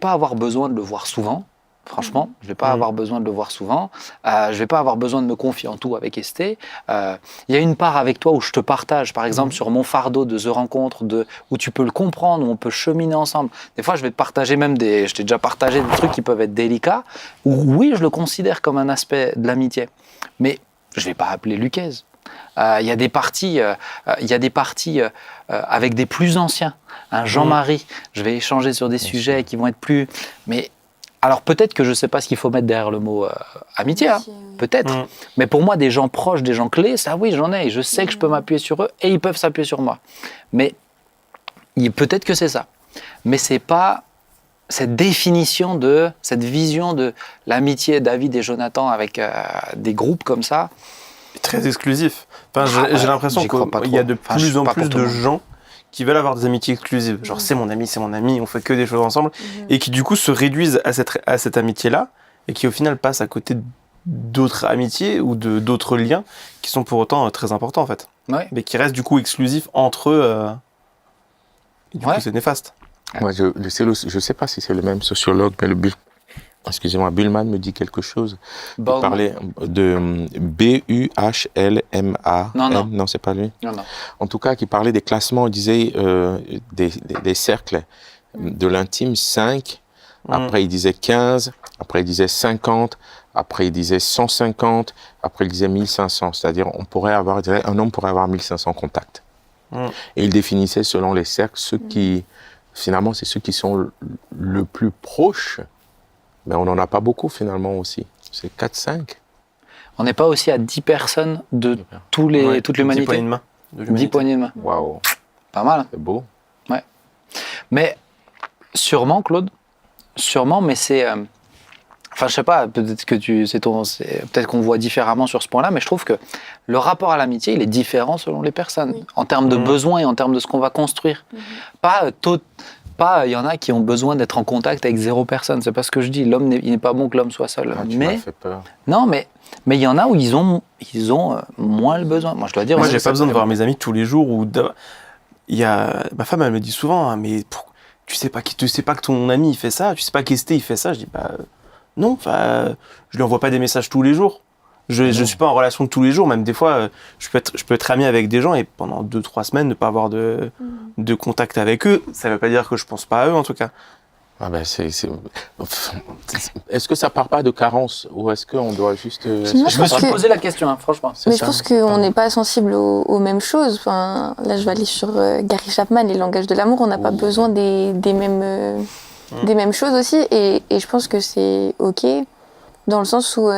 avoir besoin de le voir souvent. Franchement, je ne vais pas avoir besoin de le voir souvent. Je ne vais pas avoir besoin de me confier en tout avec Esté. Il y a une part avec toi où je te partage, par exemple, sur mon fardeau de The Rencontre, où tu peux le comprendre, où on peut cheminer ensemble. Des fois, je vais te partager même je t'ai déjà partagé des trucs qui peuvent être délicats, où oui, je le considère comme un aspect de l'amitié. Mais je ne vais pas appeler Luquez. Il y a des parties, avec des plus anciens. Un Jean-Marie, je vais échanger sur des sujets qui vont être plus... Mais alors peut-être que je ne sais pas ce qu'il faut mettre derrière le mot amitié, peut-être. Mais pour moi, des gens proches, des gens clés, ça oui, j'en ai. Et je sais que je peux m'appuyer sur eux et ils peuvent s'appuyer sur moi. Mais peut-être que c'est ça. Mais ce n'est pas cette définition cette vision de l'amitié David et Jonathan avec des groupes comme ça. Très exclusif. Enfin, j'ai l'impression qu'il y a de plus en plus de gens qui veulent avoir des amitiés exclusives. Genre, c'est mon ami, on fait que des choses ensemble. Et qui, du coup, se réduisent à cette amitié-là et qui, au final, passent à côté d'autres amitiés ou d'autres liens qui sont pour autant très importants, en fait. Ouais. Mais qui restent, du coup, exclusifs entre eux. Et du coup, c'est néfaste. Moi, je ne sais pas si c'est le même sociologue, mais Buhlmann me dit quelque chose. Il parlait de Buhlman. Non, c'est pas lui. Non. En tout cas, qui parlait des classements, il disait des cercles de l'intime, 5. Après, il disait 15. Après, il disait 50. Après, il disait 150. Après, il disait 1500. C'est-à-dire, un homme pourrait avoir 1500 contacts. Et il définissait selon les cercles ceux qui, finalement, c'est ceux qui sont le plus proches. Mais on n'en a pas beaucoup finalement aussi. C'est 4-5. On n'est pas aussi à 10 personnes de toute l'humanité. 10 poignées de main. 10 poignées de main. Waouh. Pas mal. C'est beau. Ouais. Mais sûrement, Claude, mais c'est... Enfin, je sais pas, peut-être qu'on voit différemment sur ce point-là, mais je trouve que le rapport à l'amitié, il est différent selon les personnes, en termes de besoins et en termes de ce qu'on va construire. Il y en a qui ont besoin d'être en contact avec 0 personne. C'est pas ce que je dis. L'homme, il n'est pas bon que l'homme soit seul. Tu m'as fait peur. Non, mais il y en a où ils ont moins le besoin. Moi, je dois dire. Moi, j'ai pas besoin de voir mes amis tous les jours. Ma femme, elle me dit souvent, mais tu sais pas que ton ami il fait ça. Tu sais pas qu'Esté il fait ça. Je dis non. Enfin, je lui envoie pas des messages tous les jours. Je suis pas en relation tous les jours. Même des fois, je peux être ami avec des gens et pendant 2-3 semaines ne pas avoir de contact avec eux. Ça veut pas dire que je pense pas à eux en tout cas. Est-ce que ça part pas de carence ou est-ce qu'on doit juste... Je me suis posé la question, franchement. Mais je pense qu'on n'est pas sensible aux mêmes choses. Enfin, là, je vais aller sur Gary Chapman, les langages de l'amour. On n'a pas besoin des mêmes choses aussi. Et je pense que c'est OK dans le sens où...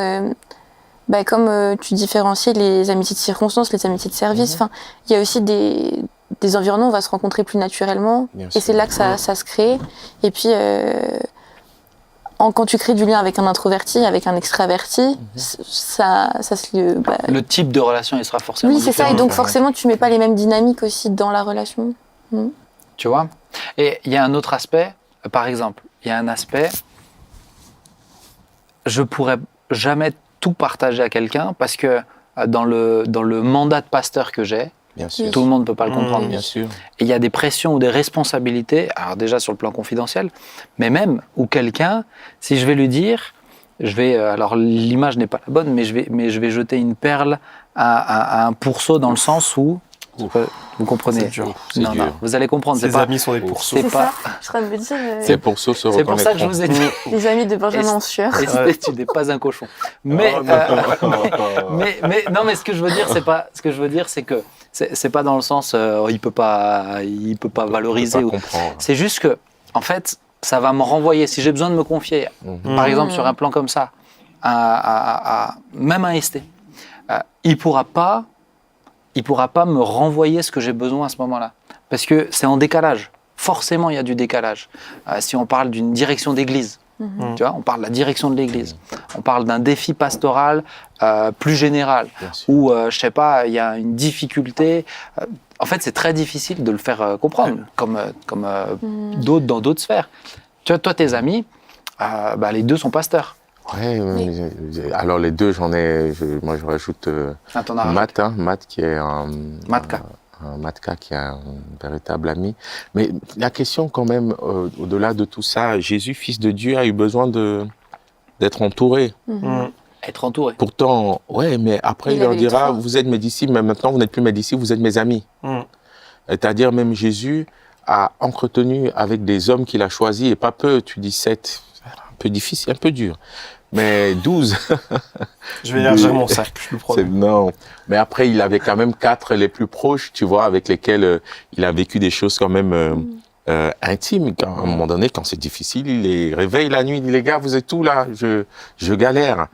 comme tu différencies les amitiés de circonstance, les amitiés de service, il y a aussi des environnements où on va se rencontrer plus naturellement. Bien Et sûr. c'est là que ça se crée. Et puis, quand tu crées du lien avec un introverti, avec un extraverti, ça se... Le type de relation, il sera forcément oui, c'est ça. Et différent. donc, forcément, tu mets pas les mêmes dynamiques aussi dans la relation. Tu vois? Et il y a un autre aspect, par exemple, il y a un aspect, je pourrais jamais tout partager à quelqu'un parce que dans le mandat de pasteur que j'ai, Bien sûr. tout le monde ne peut pas le comprendre. Bien sûr. Et il y a des pressions ou des responsabilités, alors déjà sur le plan confidentiel, mais même où quelqu'un, si je vais lui dire, alors l'image n'est pas la bonne, mais je vais jeter une perle à un pourceau dans le sens où, vous comprenez? C'est dur. C'est Non, dur. vous allez comprendre. Ses amis sont des pourceaux. c'est pas- ça. Je serais de me dire... C'est pour ça se C'est pour ça que je vous ai dit. les amis de Benjamin en sueur. Esté, tu n'es pas un cochon. Mais, non, mais ce que je veux dire, c'est que c'est pas dans le sens il peut pas valoriser. Pas ou- comprendre. C'est juste que, en fait, ça va me renvoyer. Si j'ai besoin de me confier, par exemple sur un plan comme ça, même un ST, il pourra pas me renvoyer ce que j'ai besoin à ce moment-là, parce que c'est en décalage. Forcément, il y a du décalage. Si on parle d'une direction d'église, tu vois, on parle de la direction de l'église, on parle d'un défi pastoral plus général, Bien sûr. où, je sais pas, il y a une difficulté. En fait, c'est très difficile de le faire comprendre, comme d'autres dans d'autres sphères. Tu vois, toi, tes amis, les deux sont pasteurs. Ouais, alors les deux, moi je rajoute Ah, t'en as rajouté. Matt qui est Matka. un Matka qui est un véritable ami. Mais la question quand même, au-delà de tout ça, Jésus, fils de Dieu, a eu besoin d'être entouré. Être entouré. Pourtant, ouais, mais après Il il leur avait les dira, trois. vous êtes mes disciples, mais maintenant vous n'êtes plus mes disciples, vous êtes mes amis. C'est-à-dire même Jésus a entretenu avec des hommes qu'il a choisis, et pas peu, tu dis 7, un peu difficile, un peu dur, mais 12. Je vais élargir mon cercle, je le promets. Non, mais après il avait quand même 4 les plus proches, tu vois, avec lesquels il a vécu des choses quand même intimes. À un moment donné, quand c'est difficile, il les réveille la nuit, il dit les gars, vous êtes où là, je galère.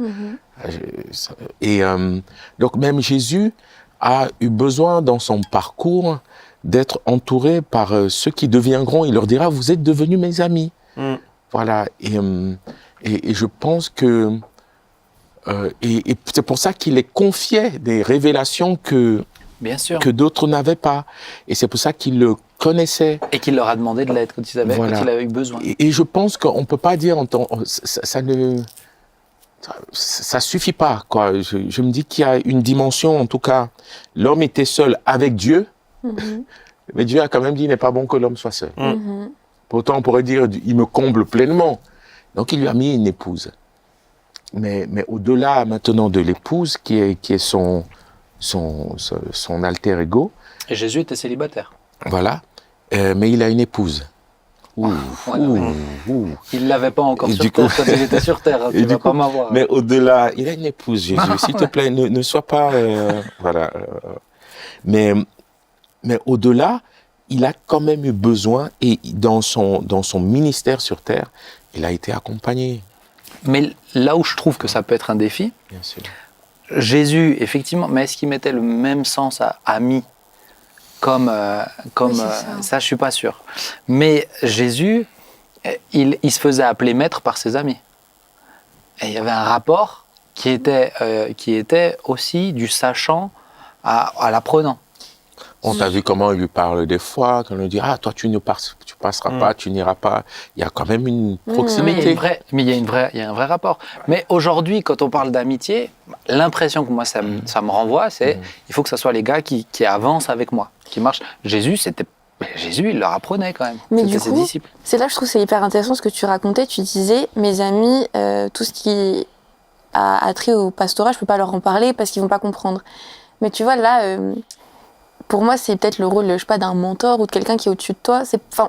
Donc même Jésus a eu besoin dans son parcours d'être entouré par ceux qui deviendront. Il leur dira, vous êtes devenus mes amis. Voilà. Et je pense que et c'est pour ça qu'il les confiait des révélations que Bien sûr. d'autres n'avaient pas. Et c'est pour ça qu'il le connaissait. Et qu'il leur a demandé de l'aide quand il avait eu besoin. Et je pense qu'on peut pas dire ça suffit pas, quoi. Je me dis qu'il y a une dimension, en tout cas, l'homme était seul avec Dieu, mais Dieu a quand même dit, il n'est pas bon que l'homme soit seul. Pourtant, on pourrait dire, il me comble pleinement. Donc, il lui a mis une épouse. Mais au-delà maintenant de l'épouse, qui est son alter ego, Et Jésus était célibataire. voilà, mais il a une épouse. Il l'avait pas encore Et sur du terre coup- quand il était sur terre. Et Tu du vas pas coup, m'avoir. mais au-delà, il a une épouse, Jésus. S'il te plaît, ne sois pas, voilà. Mais au-delà, il a quand même eu besoin, et dans son ministère sur terre, il a été accompagné. Mais là où je trouve que ça peut être un défi, Bien sûr. Jésus, effectivement, mais est-ce qu'il mettait le même sens à ami comme Oui, c'est ça, je suis pas sûr. Mais Jésus, il se faisait appeler maître par ses amis. Et il y avait un rapport qui était aussi du sachant à l'apprenant. On t'a vu comment il lui parle des fois, quand on lui dit, ah, toi, tu passeras pas, tu n'iras pas. Il y a quand même une Mais proximité. il y a un vrai rapport. Mais aujourd'hui, quand on parle d'amitié, l'impression que moi ça me renvoie, c'est il faut que ce soit les gars qui avancent avec moi, qui marchent. Jésus, il leur apprenait quand même. Mais C'était du ses coup, disciples. c'est là que je trouve que c'est hyper intéressant ce que tu racontais. Tu disais, mes amis, tout ce qui a trait au pastorat, je peux pas leur en parler parce qu'ils vont pas comprendre. Mais tu vois, là, pour moi, c'est peut-être le rôle, je sais pas, d'un mentor ou de quelqu'un qui est au-dessus de toi.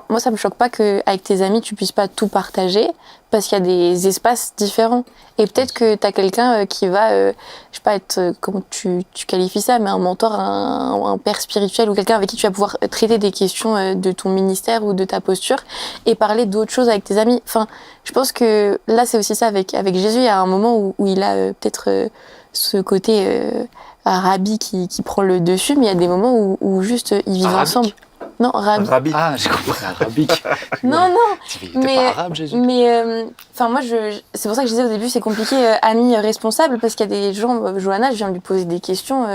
Moi, ça me choque pas qu'avec tes amis, tu puisses pas tout partager parce qu'il y a des espaces différents. Et peut-être que tu as quelqu'un qui va, je sais pas, être, comment tu qualifies ça, mais un mentor, un père spirituel ou quelqu'un avec qui tu vas pouvoir traiter des questions de ton ministère ou de ta posture et parler d'autres choses avec tes amis. Enfin, je pense que là, c'est aussi ça avec Jésus. Il y a un moment où il a peut-être ce côté rabbi qui prend le dessus, mais il y a des moments où juste ils vivent Arabique. ensemble. Non, rabbi. Ah, j'ai compris, arabique. Non, Il était pas arabe, Jésus. Mais enfin moi c'est pour ça que je disais au début c'est compliqué ami responsable parce qu'il y a des gens Johanna je viens de lui poser des questions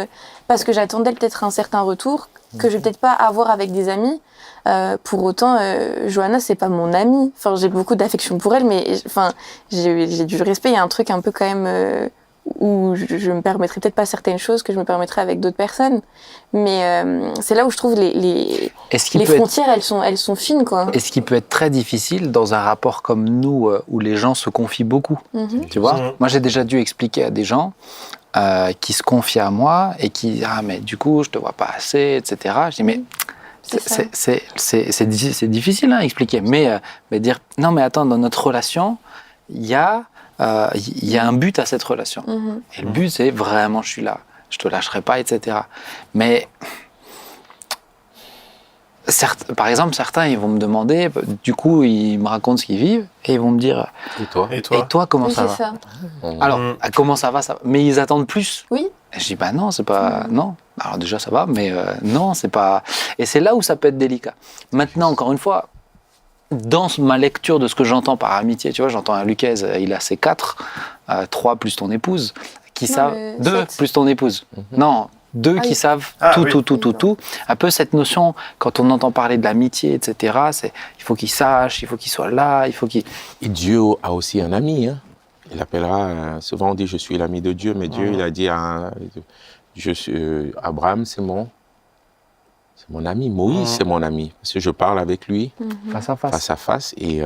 parce que j'attendais peut-être un certain retour que je vais peut-être pas avoir avec des amis. Pour autant Johanna c'est pas mon amie. Enfin j'ai beaucoup d'affection pour elle mais enfin j'ai du respect, il y a un truc un peu quand même où je me permettrais peut-être pas certaines choses que je me permettrais avec d'autres personnes. Mais c'est là où je trouve les frontières, elles sont fines, quoi. Et ce qui peut être très difficile dans un rapport comme nous, où les gens se confient beaucoup. Tu vois, moi j'ai déjà dû expliquer à des gens qui se confient à moi et qui disent « Ah mais du coup, je te vois pas assez, etc. » Je dis « Mais c'est difficile à expliquer. » Mais dire « Non mais attends, dans notre relation, il y a un but à cette relation. Et le but, c'est vraiment, je suis là, je te lâcherai pas, etc. Mais, par exemple, certains, ils vont me demander, du coup, ils me racontent ce qu'ils vivent, et ils vont me dire, Et et toi comment ça va ça. Alors, comment ça va, mais ils attendent plus. Oui. Et je dis, bah non, c'est pas, non. Alors déjà, ça va, mais non, c'est pas... Et c'est là où ça peut être délicat. Maintenant, encore une fois, dans ma lecture de ce que j'entends par amitié, tu vois, j'entends un Lucas, il a ses 4, 3 plus ton épouse, qui savent, 2 plus ton épouse. Non, 2 qui savent tout. Un peu cette notion, quand on entend parler de l'amitié, etc., c'est il faut qu'il sache, il faut qu'il soit là, il faut qu'il... Et Dieu a aussi un ami, hein. Il appellera, souvent on dit je suis l'ami de Dieu, mais Dieu, il a dit à Abraham, c'est mon ami. Moïse, c'est mon ami. Parce que je parle avec lui Face à face. face à face. Et,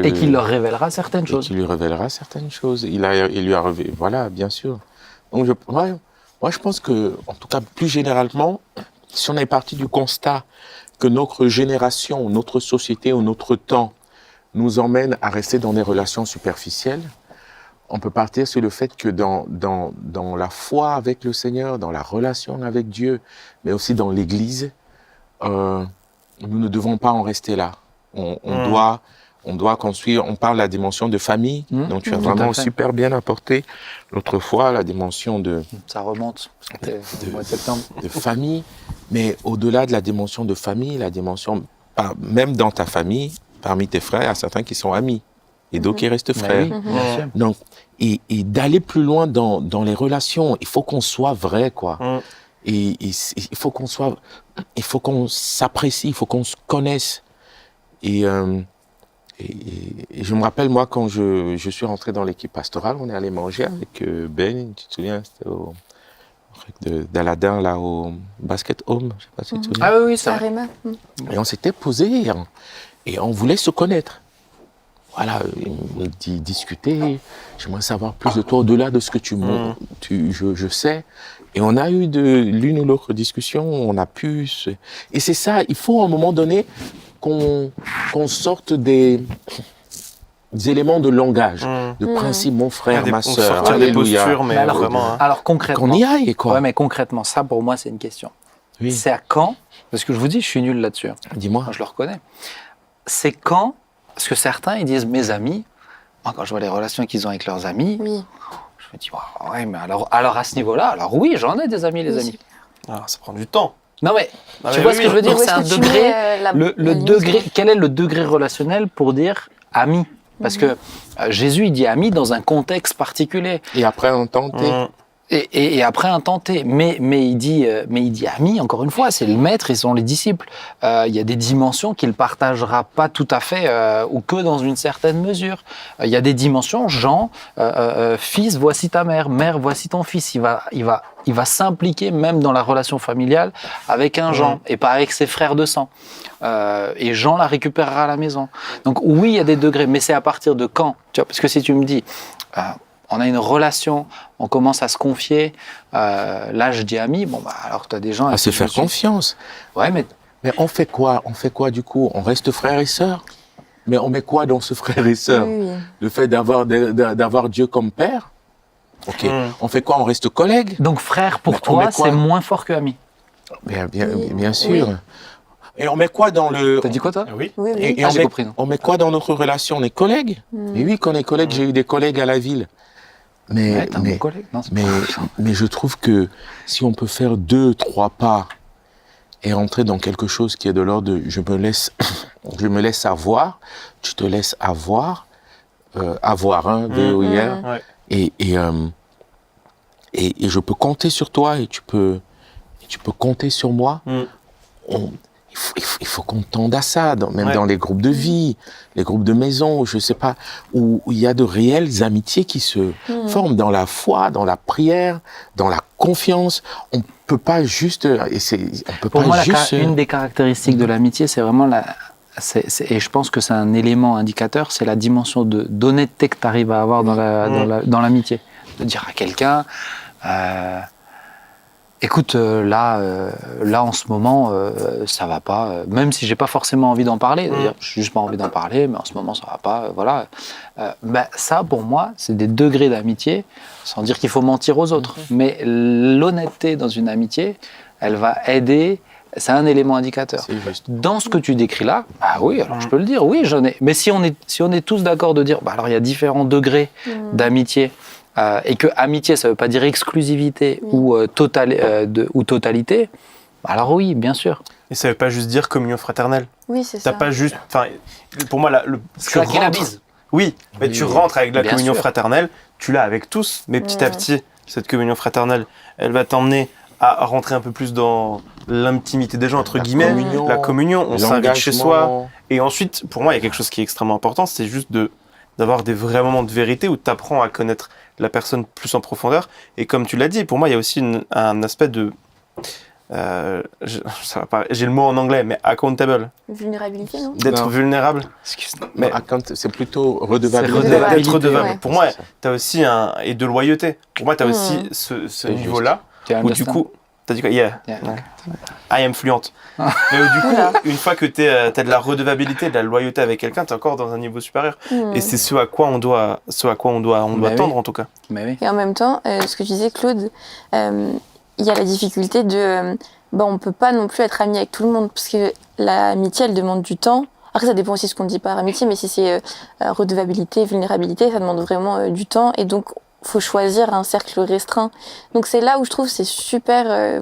et qu'il leur révélera certaines choses. Il lui révélera certaines choses. Il lui a révélé. Voilà, bien sûr. Donc, moi, je pense que, en tout cas, plus généralement, si on est parti du constat que notre génération, notre société ou notre temps nous emmène à rester dans des relations superficielles, on peut partir sur le fait que dans la foi avec le Seigneur, dans la relation avec Dieu, mais aussi dans l'Église, nous ne devons pas en rester là. On doit construire, on parle de la dimension de famille, donc tu as vraiment super bien apporté l'autre fois la dimension de... Ça remonte, c'était le mois de septembre. De famille, mais au-delà de la dimension de famille, la dimension, même dans ta famille, parmi tes frères, il y a certains qui sont amis. Et d'autres qui restent frères. Oui, bien sûr. Donc, et d'aller plus loin dans les relations, il faut qu'on soit vrai, quoi. Et il faut qu'on s'apprécie, il faut qu'on se connaisse. Et je me rappelle, moi, quand je suis rentré dans l'équipe pastorale, on est allé manger avec Ben, tu te souviens, c'était d'Aladin, là, au Basket Home, je sais pas si tu te souviens. Ah oui, ça. Et on s'était posé et on voulait se connaître. Voilà, on discuter, j'aimerais savoir plus de toi au-delà de ce que je sais. Et on a eu l'une ou l'autre discussion, on a pu... Et c'est ça, il faut à un moment donné qu'on sorte des éléments de langage, de principe, mon frère, ma sœur, sortir des alléluia. postures, mais alors, vraiment... Alors concrètement... Qu'on y aille, quoi. Ouais, mais concrètement, ça pour moi c'est une question. Oui. C'est à quand, parce que je vous dis, je suis nul là-dessus. Dis-moi. Moi, je le reconnais. C'est quand, parce que certains ils disent mes amis, moi quand je vois les relations qu'ils ont avec leurs amis, Oui. je me dis, ouais, mais alors à ce niveau-là, alors oui, j'en ai des amis, les amis. Alors, ça prend du temps. Non mais, Ah, tu mais vois oui, ce que je veux dire, Où c'est un est-ce que tu degré, mets, la le limite, degré, quel est le degré relationnel pour dire ami? Parce que Jésus, il dit ami dans un contexte particulier. Et après, on tente. Et après un tenté, mais il dit ami, encore une fois, c'est le maître et sont les disciples. Il y a des dimensions qu'il ne partagera pas tout à fait ou que dans une certaine mesure. Il y a des dimensions, Jean, fils, voici ta mère, mère, voici ton fils. Il va s'impliquer même dans la relation familiale avec un Jean et pas avec ses frères de sang. Et Jean la récupérera à la maison. Donc oui, il y a des degrés, mais c'est à partir de quand? Tu vois, parce que si tu me dis... on a une relation, on commence à se confier. Là, je dis ami, bon, bah, alors tu as des gens... À se faire confiance. Ouais, mais... Mais on fait quoi? On fait quoi du coup? On reste frères et sœurs? Mais on met quoi dans ce frère et sœur? Oui. Le fait d'avoir Dieu comme père? Ok. On fait quoi? On reste collègues? Donc frère, pour Mais on toi, met quoi? c'est moins fort que ami. Bien sûr. Et on met quoi dans le... T'as dit quoi, toi? Oui. Oui. Et Ah, on, j'ai met, compris, non. on met quoi dans notre relation? On est collègues? Mais oui, quand on est collègues, j'ai eu des collègues à la ville. Ouais, t'es un bon collègue. Non, c'est pas grave. mais je trouve que si on peut faire 2-3 pas et rentrer dans quelque chose qui est de l'ordre de je me laisse avoir, tu te laisses avoir, de hier, Ouais. et je peux compter sur toi et tu peux compter sur moi. Il faut qu'on tende à ça, même dans les groupes de vie, les groupes de maison, je sais pas, où il y a de réelles amitiés qui se forment dans la foi, dans la prière, dans la confiance. On peut pas juste, Pour moi, une des caractéristiques de l'amitié, c'est vraiment et je pense que c'est un élément indicateur, c'est la dimension d'honnêteté que tu arrives à avoir dans l'amitié. De dire à quelqu'un, écoute, là en ce moment, ça va pas. Même si j'ai pas forcément envie d'en parler, c'est-à-dire, j'ai juste pas envie d'en parler, mais en ce moment ça va pas. Voilà. Ça, pour moi, c'est des degrés d'amitié, sans dire qu'il faut mentir aux autres. Mais l'honnêteté dans une amitié, elle va aider. C'est un élément indicateur. C'est juste. Dans ce que tu décris là, ah oui, alors je peux le dire, oui, j'en ai. Mais si on est tous d'accord de dire, alors il y a différents degrés d'amitié. Et que amitié, ça ne veut pas dire exclusivité ou totalité, alors oui, bien sûr. Et ça veut pas juste dire communion fraternelle. Oui, c'est ça. T'as pas juste... Enfin, pour moi, Claquer la bise. Oui, mais tu rentres avec la bien communion sûr. fraternelle, tu l'as avec tous, mais petit à petit, cette communion fraternelle, elle va t'emmener à rentrer un peu plus dans l'intimité des gens, entre guillemets, la communion, on s'invite chez soi. Et ensuite, pour moi, il y a quelque chose qui est extrêmement important, c'est juste d'avoir des vrais moments de vérité où tu apprends à connaître la personne plus en profondeur. Et comme tu l'as dit, pour moi, il y a aussi un aspect de... j'ai le mot en anglais, mais accountable. Vulnérabilité, non? D'être vulnérable. Mais c'est plutôt redevabilité. D'être redevable. Ouais. Pour moi, tu as aussi et de loyauté. Pour moi, tu as aussi ce niveau-là où du coup, tu as dit quoi? Yeah. I am fluente. Mais où, du coup, une fois que tu as de la redevabilité, de la loyauté avec quelqu'un, tu es encore dans un niveau supérieur. Et c'est ce à quoi on doit tendre en tout cas. Mais oui. Et en même temps, ce que tu disais, Claude, il y a la difficulté de... on peut pas non plus être ami avec tout le monde, parce que l'amitié, elle demande du temps. Après, ça dépend aussi de ce qu'on dit par amitié, mais si c'est redevabilité, vulnérabilité, ça demande vraiment du temps. Et donc, faut choisir un cercle restreint. Donc, c'est là où je trouve c'est super...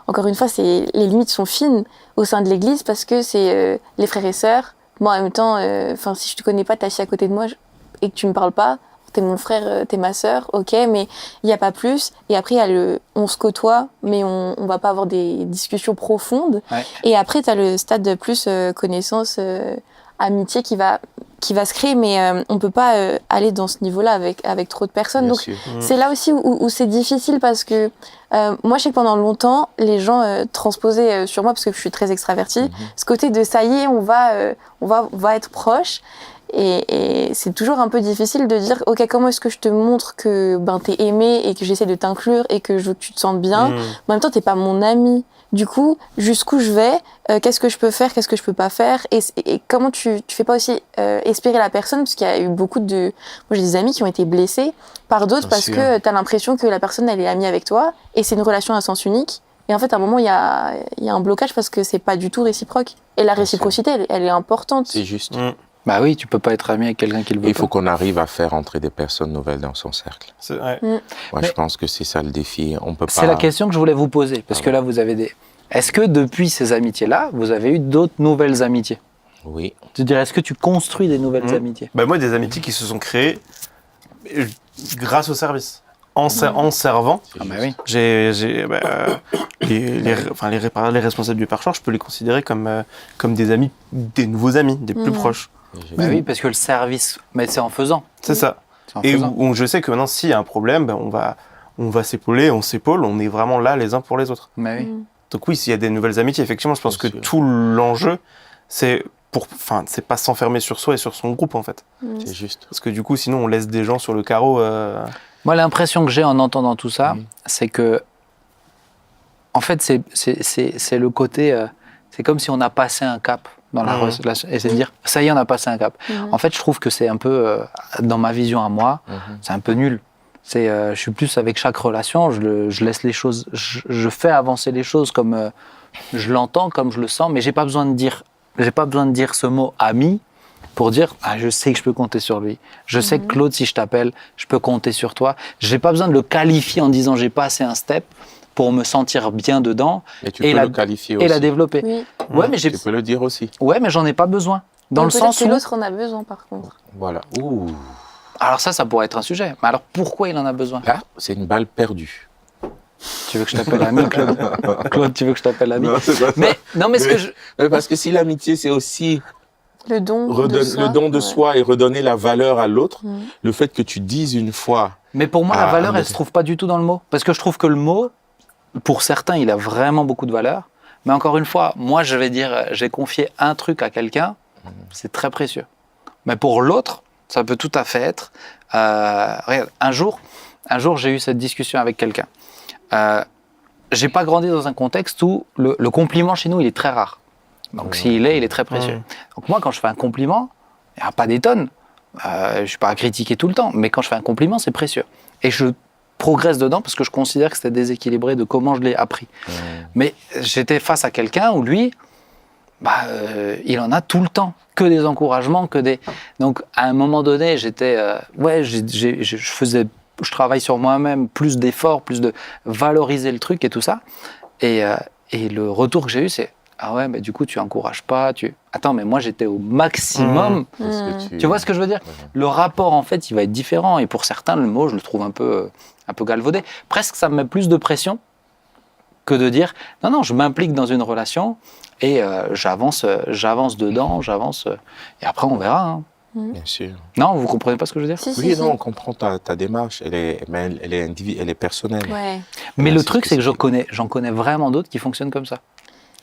encore une fois, les limites sont fines au sein de l'Église, parce que c'est les frères et sœurs. Moi, en même temps, si je te connais pas, t'es assis à côté de moi et que tu me parles pas, t'es mon frère, t'es ma sœur, ok, mais il n'y a pas plus. Et après, il y a on se côtoie, mais on va pas avoir des discussions profondes. Ouais. Et après, t'as le stade de plus connaissance, amitié qui va se créer, mais on peut pas aller dans ce niveau-là avec trop de personnes. Bien Donc, sûr. c'est là aussi où c'est difficile, parce que moi, je sais que pendant longtemps, les gens transposaient sur moi, parce que je suis très extravertie, ce côté de ça y est, on va être proche. Et c'est toujours un peu difficile de dire, ok, comment est-ce que je te montre que t'es aimé et que j'essaie de t'inclure et que je veux que tu te sentes bien. En même temps, t'es pas mon ami. Du coup, jusqu'où je vais, qu'est-ce que je peux faire, qu'est-ce que je peux pas faire, et comment tu fais pas aussi espérer la personne, parce qu'il y a eu beaucoup de... Moi, j'ai des amis qui ont été blessés par d'autres, parce que t'as l'impression que la personne, elle est amie avec toi, et c'est une relation à sens unique. Et en fait, à un moment, il y a un blocage, parce que c'est pas du tout réciproque. Et la réciprocité, elle est importante. C'est juste. Bah oui, tu peux pas être ami avec quelqu'un qui le veut Il faut pas. qu'on arrive à faire entrer des personnes nouvelles dans son cercle. Moi, je pense que c'est ça le défi. On peut pas... C'est la question que je voulais vous poser, parce que là, vous avez des... Est-ce que depuis ces amitiés-là, vous avez eu d'autres nouvelles amitiés? Oui. Tu dirais, est-ce que tu construis des nouvelles amitiés? Moi, des amitiés qui se sont créées grâce au service. En servant, les responsables du parchoir, je peux les considérer comme des amis, des nouveaux amis, des plus proches. Bah oui, parce que le service, mais c'est en faisant. C'est ça. Et où je sais que maintenant, s'il y a un problème, on va s'épauler, on s'épaule, on est vraiment là les uns pour les autres. Bah oui. Donc oui, s'il y a des nouvelles amitiés, effectivement, je pense que tout l'enjeu, c'est pas s'enfermer sur soi et sur son groupe, en fait. C'est juste. Parce que du coup, sinon, on laisse des gens sur le carreau. Moi, l'impression que j'ai en entendant tout ça, c'est que, en fait, c'est le côté, c'est comme si on a passé un cap. dans la relation, et c'est de dire, ça y est, on a passé un cap. En fait, je trouve que c'est un peu, dans ma vision à moi, c'est un peu nul. Je suis plus avec chaque relation, je laisse les choses, je fais avancer les choses comme je l'entends, comme je le sens, mais j'ai pas besoin de dire ce mot ami pour dire je sais que je peux compter sur lui. Je sais que Claude, si je t'appelle, je peux compter sur toi. J'ai pas besoin de le qualifier en disant j'ai passé un step pour me sentir bien dedans et le qualifier aussi. La développer. Oui. Ouais, mais tu peux le dire aussi. Ouais, mais j'en ai pas besoin. Dans le sens que où l'autre en a besoin par contre. Voilà. Ouh. Alors ça pourrait être un sujet. Mais alors pourquoi il en a besoin? Là, c'est une balle perdue. Tu veux que je t'appelle ami, Claude? Claude, tu veux que je t'appelle ami? Non, c'est pas ça. Parce que si l'amitié, c'est aussi le don de soi et redonner la valeur à l'autre, le fait que tu dises une fois... Mais pour moi, la valeur, elle se trouve pas du tout dans le mot. Parce que je trouve que le mot, pour certains, il a vraiment beaucoup de valeur. Mais encore une fois, moi, je vais dire, j'ai confié un truc à quelqu'un, c'est très précieux. Mais pour l'autre, ça peut tout à fait être... regarde, un jour, j'ai eu cette discussion avec quelqu'un. J'ai pas grandi dans un contexte où le compliment chez nous, il est très rare. Donc s'il est, il est très précieux. Donc moi, quand je fais un compliment, il n'y a pas des tonnes. Je suis pas à critiquer tout le temps, mais quand je fais un compliment, c'est précieux. Et je progresse dedans parce que je considère que c'était déséquilibré de comment je l'ai appris. Mais j'étais face à quelqu'un où lui, il en a tout le temps, que des encouragements, que des... Donc à un moment donné, j'étais... je travaille sur moi-même, plus d'efforts, plus de valoriser le truc et tout ça. Et le retour que j'ai eu, c'est ah ouais, mais du coup, tu encourages pas. Attends, mais moi, j'étais au maximum. Tu vois ce que je veux dire? Le rapport, en fait, il va être différent. Et pour certains, le mot, je le trouve un peu galvaudé. Presque, ça me met plus de pression que de dire non, je m'implique dans une relation et j'avance dedans, et après, on verra. Hein. Bien sûr. Non, vous comprenez pas ce que je veux dire? Si. On comprend ta démarche. Elle est personnelle. Ouais. Mais le truc, c'est que j'en connais vraiment d'autres qui fonctionnent comme ça.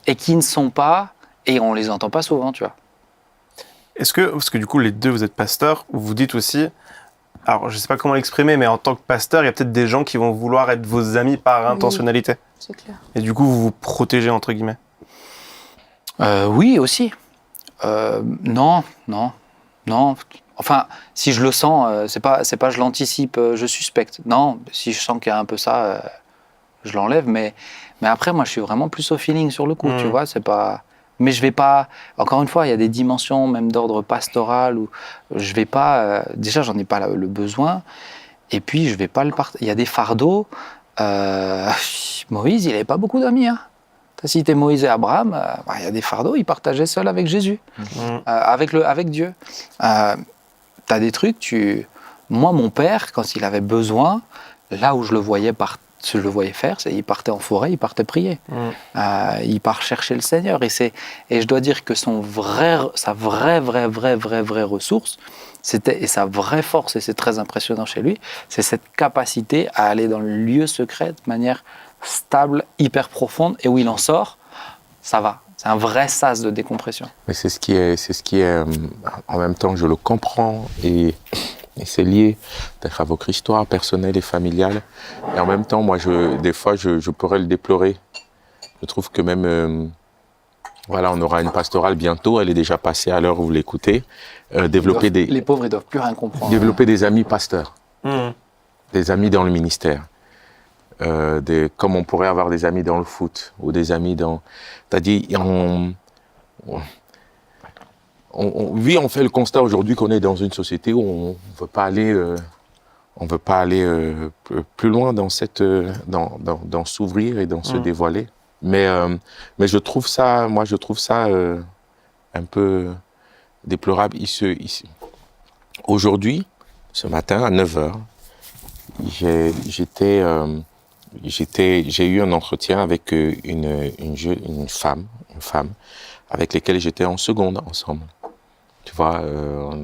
Et qui ne sont pas, et on les entend pas souvent, tu vois. Est-ce que, parce que du coup, les deux, vous êtes pasteurs, vous dites aussi, alors je sais pas comment l'exprimer, mais en tant que pasteur, il y a peut-être des gens qui vont vouloir être vos amis par intentionnalité. C'est clair. Et du coup, vous vous protégez, entre guillemets. Oui, aussi. Non. Enfin, si je le sens, c'est pas je l'anticipe, je suspecte. Non, si je sens qu'il y a un peu ça, je l'enlève. Mais après, moi, je suis vraiment plus au feeling sur le coup, tu vois. C'est pas. Mais je vais pas. Encore une fois, il y a des dimensions, même d'ordre pastoral, où je vais pas. Déjà, j'en ai pas le besoin. Et puis, je vais pas le partager. Il y a des fardeaux. Moïse, il avait pas beaucoup d'amis. Hein. T'as cité Moïse et Abraham. Il y a des fardeaux. Ils partageaient seuls avec Jésus, avec Dieu. T'as des trucs. Moi, mon père, quand il avait besoin, là où je le voyais faire, c'est il partait en forêt, il partait prier. Il part chercher le Seigneur. Et je dois dire que sa vraie ressource, et sa vraie force, et c'est très impressionnant chez lui, c'est cette capacité à aller dans le lieu secret de manière stable, hyper profonde, et où il en sort, ça va. C'est un vrai sas de décompression. Mais c'est ce qui est en même temps, je le comprends, et c'est lié peut-être à votre histoire personnelle et familiale. Et en même temps, moi, des fois, je pourrais le déplorer. Je trouve que même, on aura une pastorale bientôt, elle est déjà passée à l'heure où vous l'écoutez. Les pauvres, ils doivent plus rien comprendre. Développer des amis pasteurs, des amis dans le ministère. Comme on pourrait avoir des amis dans le foot, ou des amis dans... C'est-à-dire, on fait le constat aujourd'hui qu'on est dans une société où on veut pas aller plus loin dans dans s'ouvrir et dans se dévoiler. Mais je trouve ça un peu déplorable. Aujourd'hui, ce matin à 9h, j'ai eu un entretien avec une femme avec laquelle j'étais en seconde ensemble. Tu vois, alors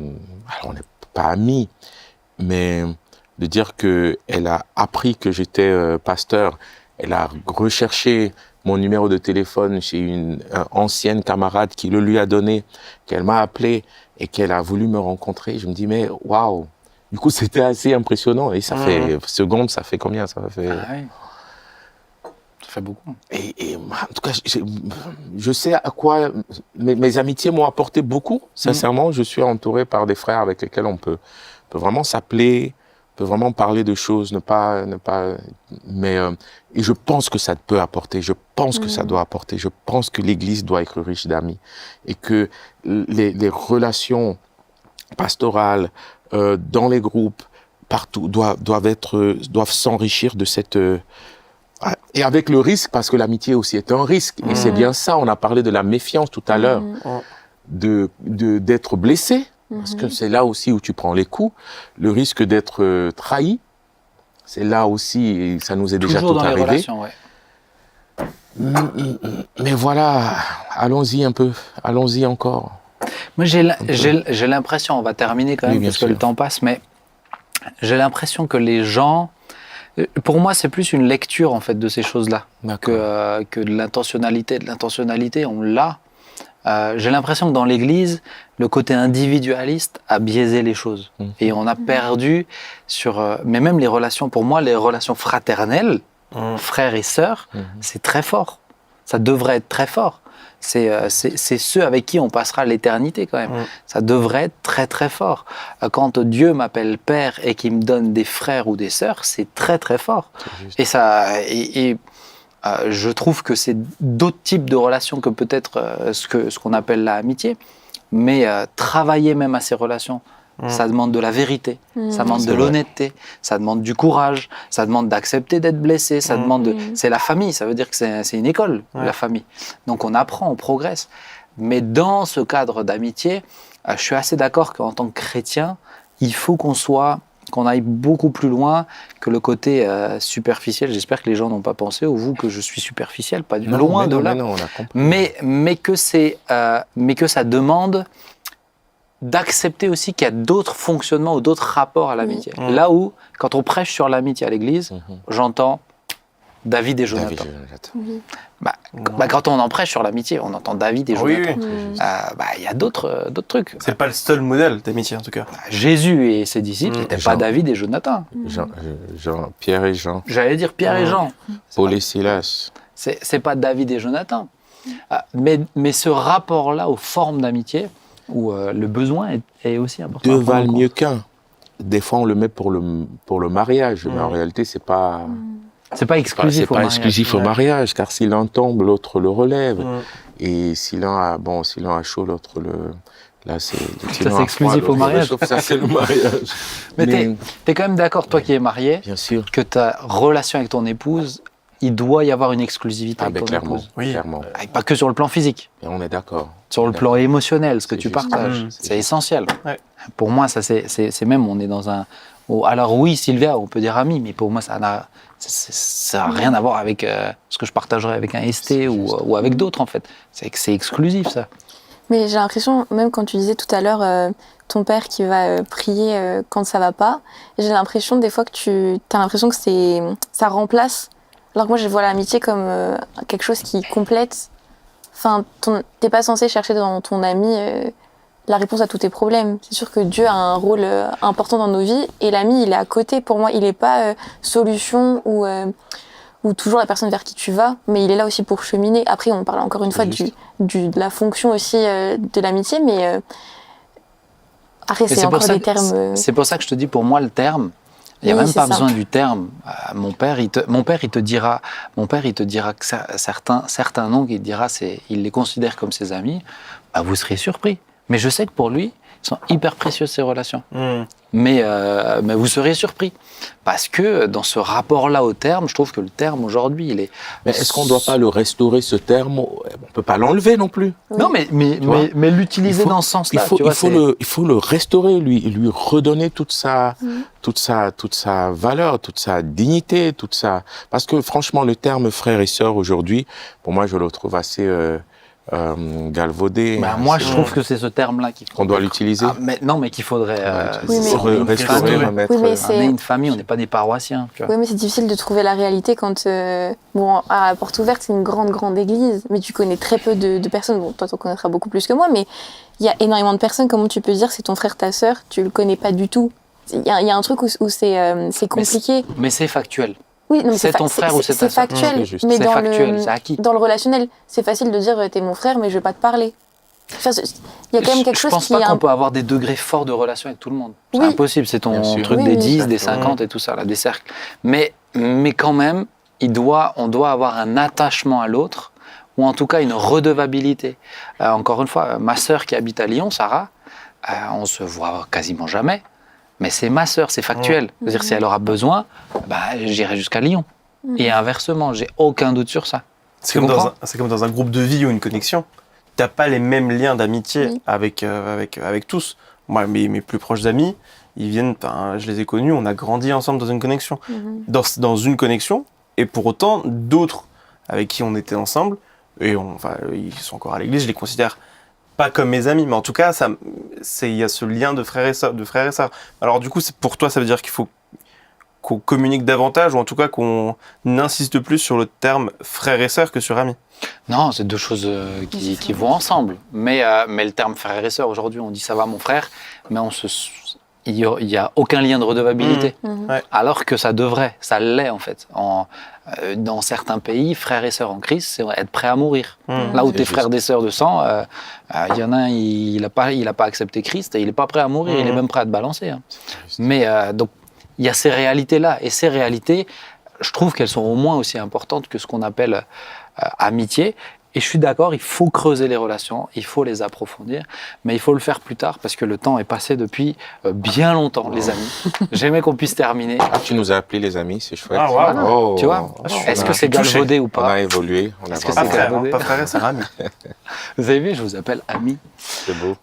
on n'est pas amis, mais de dire qu'elle a appris que j'étais pasteur, elle a recherché mon numéro de téléphone chez une ancienne camarade qui le lui a donné, qu'elle m'a appelé et qu'elle a voulu me rencontrer. Je me dis, mais waouh! Du coup, c'était assez impressionnant. Et ça fait secondes, ça fait combien? Ça fait... fait beaucoup. Et en tout cas, je sais à quoi mes amitiés m'ont apporté beaucoup. Sincèrement, je suis entouré par des frères avec lesquels on peut vraiment s'appeler, on peut vraiment parler de choses, mais et je pense que ça peut apporter, je pense que ça doit apporter, je pense que l'Église doit être riche d'amis et que les relations pastorales dans les groupes partout doivent s'enrichir de cette et avec le risque, parce que l'amitié aussi est un risque, et c'est bien ça, on a parlé de la méfiance tout à l'heure, d'être blessé, parce que c'est là aussi où tu prends les coups, le risque d'être trahi, c'est là aussi, et ça nous est déjà Toujours tout dans les arrivé. relations, ouais. Mais voilà, allons-y un peu, allons-y encore. Moi, j'ai l'impression, on va terminer quand même, Oui, bien parce que sûr. le temps passe, mais j'ai l'impression que les gens... Pour moi, c'est plus une lecture, en fait, de ces choses-là, que de l'intentionnalité. De l'intentionnalité, on l'a. J'ai l'impression que dans l'Église, le côté individualiste a biaisé les choses. Et on a perdu sur... mais même les relations, pour moi, les relations fraternelles, frères et sœurs, c'est très fort. Ça devrait être très fort. C'est ceux avec qui on passera l'éternité quand même. Ça devrait être très très fort. Quand Dieu m'appelle père et qu'il me donne des frères ou des sœurs, c'est très très fort. Et je trouve que c'est d'autres types de relations que peut-être ce qu'on appelle l'amitié. Mais travailler même à ces relations, ça demande de la vérité, ça demande de l'honnêteté, ça demande du courage, ça demande d'accepter d'être blessé, ça demande c'est la famille, ça veut dire que c'est une école, la famille. Donc on apprend, on progresse. Mais dans ce cadre d'amitié, je suis assez d'accord qu'en tant que chrétien, il faut qu'on aille beaucoup plus loin que le côté superficiel. J'espère que les gens n'ont pas pensé, ou vous, que je suis superficiel, pas du loin de là. Non, on a compris. Mais que ça demande d'accepter aussi qu'il y a d'autres fonctionnements ou d'autres rapports à l'amitié. Là où, quand on prêche sur l'amitié à l'église, j'entends David et Jonathan. Quand on en prêche sur l'amitié, on entend David et Jonathan. Il y a d'autres trucs. C'est pas le seul modèle d'amitié en tout cas. Jésus et ses disciples n'étaient pas David et Jonathan. Pierre et Jean. J'allais dire Pierre et Jean. Paul et Silas. C'est pas David et Jonathan. Mais ce rapport-là aux formes d'amitié, où le besoin est aussi important. Deux valent mieux qu'un. Des fois, on le met pour le mariage, mais en réalité, c'est pas exclusif au mariage. Exclusif au mariage, car si l'un tombe, l'autre le relève. Et si l'un a chaud, l'autre le... Là, c'est exclusif au mariage. Ça, c'est le mariage. Mais t'es quand même d'accord, toi qui es marié, bien sûr, que ta relation avec ton épouse, il doit y avoir une exclusivité avec ton clairement, épouse. Clairement. Pas que sur le plan physique. Et on est d'accord. Sur le plan émotionnel, ce que tu partages, c'est essentiel. Ouais. Pour moi, ça c'est même, on est dans un... Alors oui, Sylvia, on peut dire ami, mais pour moi, ça n'a rien à voir avec ce que je partagerais avec un ST ou avec d'autres, en fait. C'est exclusif, ça. Mais j'ai l'impression, même quand tu disais tout à l'heure, ton père qui va prier quand ça va pas, j'ai l'impression des fois que tu as l'impression que ça remplace. Alors que moi, je vois l'amitié comme quelque chose qui complète. Enfin, t'es pas censé chercher dans ton ami la réponse à tous tes problèmes. C'est sûr que Dieu a un rôle important dans nos vies, et l'ami, il est à côté. Pour moi, il n'est pas solution ou toujours la personne vers qui tu vas, mais il est là aussi pour cheminer. Après, on parle encore une fois de la fonction aussi de l'amitié, mais après, c'est encore des termes... – C'est pour ça que je te dis, pour moi, le terme, il n'y a même pas besoin du terme. Mon père, il te dira que certains noms qu'il dira, il les considère comme ses amis. Vous serez surpris. Mais je sais que pour lui, sont hyper précieuses ces relations. Mais vous serez surpris. Parce que dans ce rapport-là au terme, je trouve que le terme aujourd'hui, il est... Mais est-ce qu'on ne doit pas le restaurer, ce terme? On ne peut pas l'enlever non plus. Non, mais l'utiliser dans ce sens-là. Il faut le restaurer, lui redonner toute sa valeur, toute sa dignité, Parce que franchement, le terme frère et sœur aujourd'hui, pour moi, je le trouve assez... galvaudé. Moi, je trouve que c'est ce terme-là qu'on doit l'utiliser. Mais qu'il faudrait restaurer, remettre. On est une famille, on n'est pas des paroissiens. Tu vois. Oui, mais c'est difficile de trouver la réalité quand... à la Porte Ouverte, c'est une grande église, mais tu connais très peu de personnes. Bon, toi, tu en connaîtras beaucoup plus que moi, mais il y a énormément de personnes. Comment tu peux dire c'est ton frère, ta sœur, tu le connais pas du tout? Il y a un truc où c'est compliqué. Mais c'est factuel. Oui, non, mais C'est ton frère ou c'est ta c'est sœur. factuel, C'est juste. mais C'est factuel, c'est acquis. dans le relationnel, c'est facile de dire t'es mon frère, mais je vais pas te parler. Enfin, il y a quand même quelque Je chose pense qui pas est qu'on peut avoir des degrés forts de relation avec tout le monde. C'est Oui. impossible, c'est ton Bien sûr. truc Oui, des oui. 10, des 50 et tout ça, là, des cercles. Mais quand même, on doit avoir un attachement à l'autre, ou en tout cas une redevabilité. Encore une fois, ma sœur qui habite à Lyon, Sarah, on se voit quasiment jamais, mais c'est ma sœur, c'est factuel. C'est-à-dire si elle aura besoin, j'irai jusqu'à Lyon. Et inversement, j'ai aucun doute sur ça. C'est comme dans un groupe de vie ou une connexion. T'as pas les mêmes liens d'amitié Oui. avec tous. Moi, mes plus proches amis, ils viennent, je les ai connus, on a grandi ensemble dans une connexion. Dans une connexion, et pour autant, d'autres avec qui on était ensemble, et ils sont encore à l'église, je les considère pas comme mes amis, mais en tout cas, il y a ce lien de frères et sœurs. Alors du coup, pour toi, ça veut dire qu'il faut qu'on communique davantage, ou en tout cas qu'on insiste plus sur le terme frère et sœur que sur ami. Non, c'est deux choses qui vont ensemble. Mais le terme frère et sœur, aujourd'hui, on dit ça va mon frère, mais il y a aucun lien de redevabilité. Ouais. Alors que ça l'est en fait. Dans certains pays, frères et sœurs en Christ, c'est être prêt à mourir. Là où C'est tes juste. frères et sœurs de sang, il y en a un, il a pas accepté Christ et il est pas prêt à mourir, il est même prêt à te balancer. Hein. Mais donc, il y a ces réalités-là. Et ces réalités, je trouve qu'elles sont au moins aussi importantes que ce qu'on appelle amitié. Et je suis d'accord, il faut creuser les relations, il faut les approfondir, mais il faut le faire plus tard parce que le temps est passé depuis bien longtemps, les amis. J'aimais qu'on puisse terminer. Ah, tu nous as appelés les amis, c'est chouette. Ah, wow. Oh. Tu vois, est-ce que c'est galvaudé ou On pas? a évolué, on a Est-ce que vraiment- c'est Pas frère, galvaudé? pas frère et sœur, ami. Vous avez vu, je vous appelle ami. C'est beau.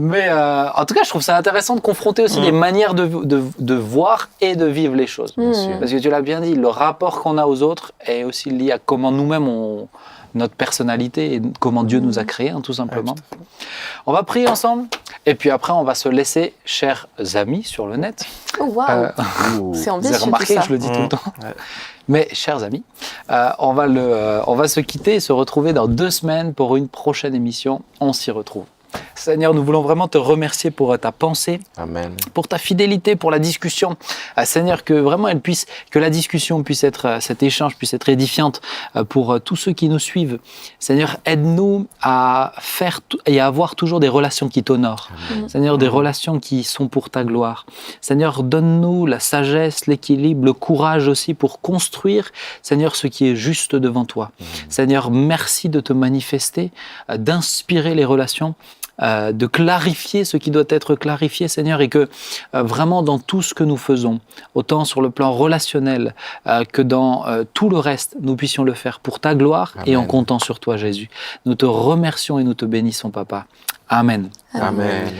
Mais en tout cas, je trouve ça intéressant de confronter aussi les manières de voir et de vivre les choses. Bien sûr. Parce que tu l'as bien dit, le rapport qu'on a aux autres est aussi lié à comment nous-mêmes notre personnalité et comment Dieu nous a créés, hein, tout simplement. On va prier ensemble et puis après on va se laisser, chers amis sur le net. Oh waouh, Ouh. c'est Vous ambitieux avez remarqué tout que ça. je le dis tout le temps. Ouais. Mais chers amis, on va se quitter et se retrouver dans 2 semaines pour une prochaine émission. On s'y retrouve. Seigneur, nous voulons vraiment te remercier pour ta pensée, Amen. pour ta fidélité, pour la discussion. Seigneur, que vraiment que la discussion puisse être, cet échange puisse être édifiante pour tous ceux qui nous suivent. Seigneur, aide-nous à faire et à avoir toujours des relations qui t'honorent. Seigneur, des relations qui sont pour ta gloire. Seigneur, donne-nous la sagesse, l'équilibre, le courage aussi pour construire, Seigneur, ce qui est juste devant toi. Seigneur, merci de te manifester, d'inspirer les relations, de clarifier ce qui doit être clarifié, Seigneur, et que vraiment dans tout ce que nous faisons, autant sur le plan relationnel que dans tout le reste, nous puissions le faire pour ta gloire. Amen. Et en comptant sur toi, Jésus. Nous te remercions et nous te bénissons, Papa. Amen. Amen.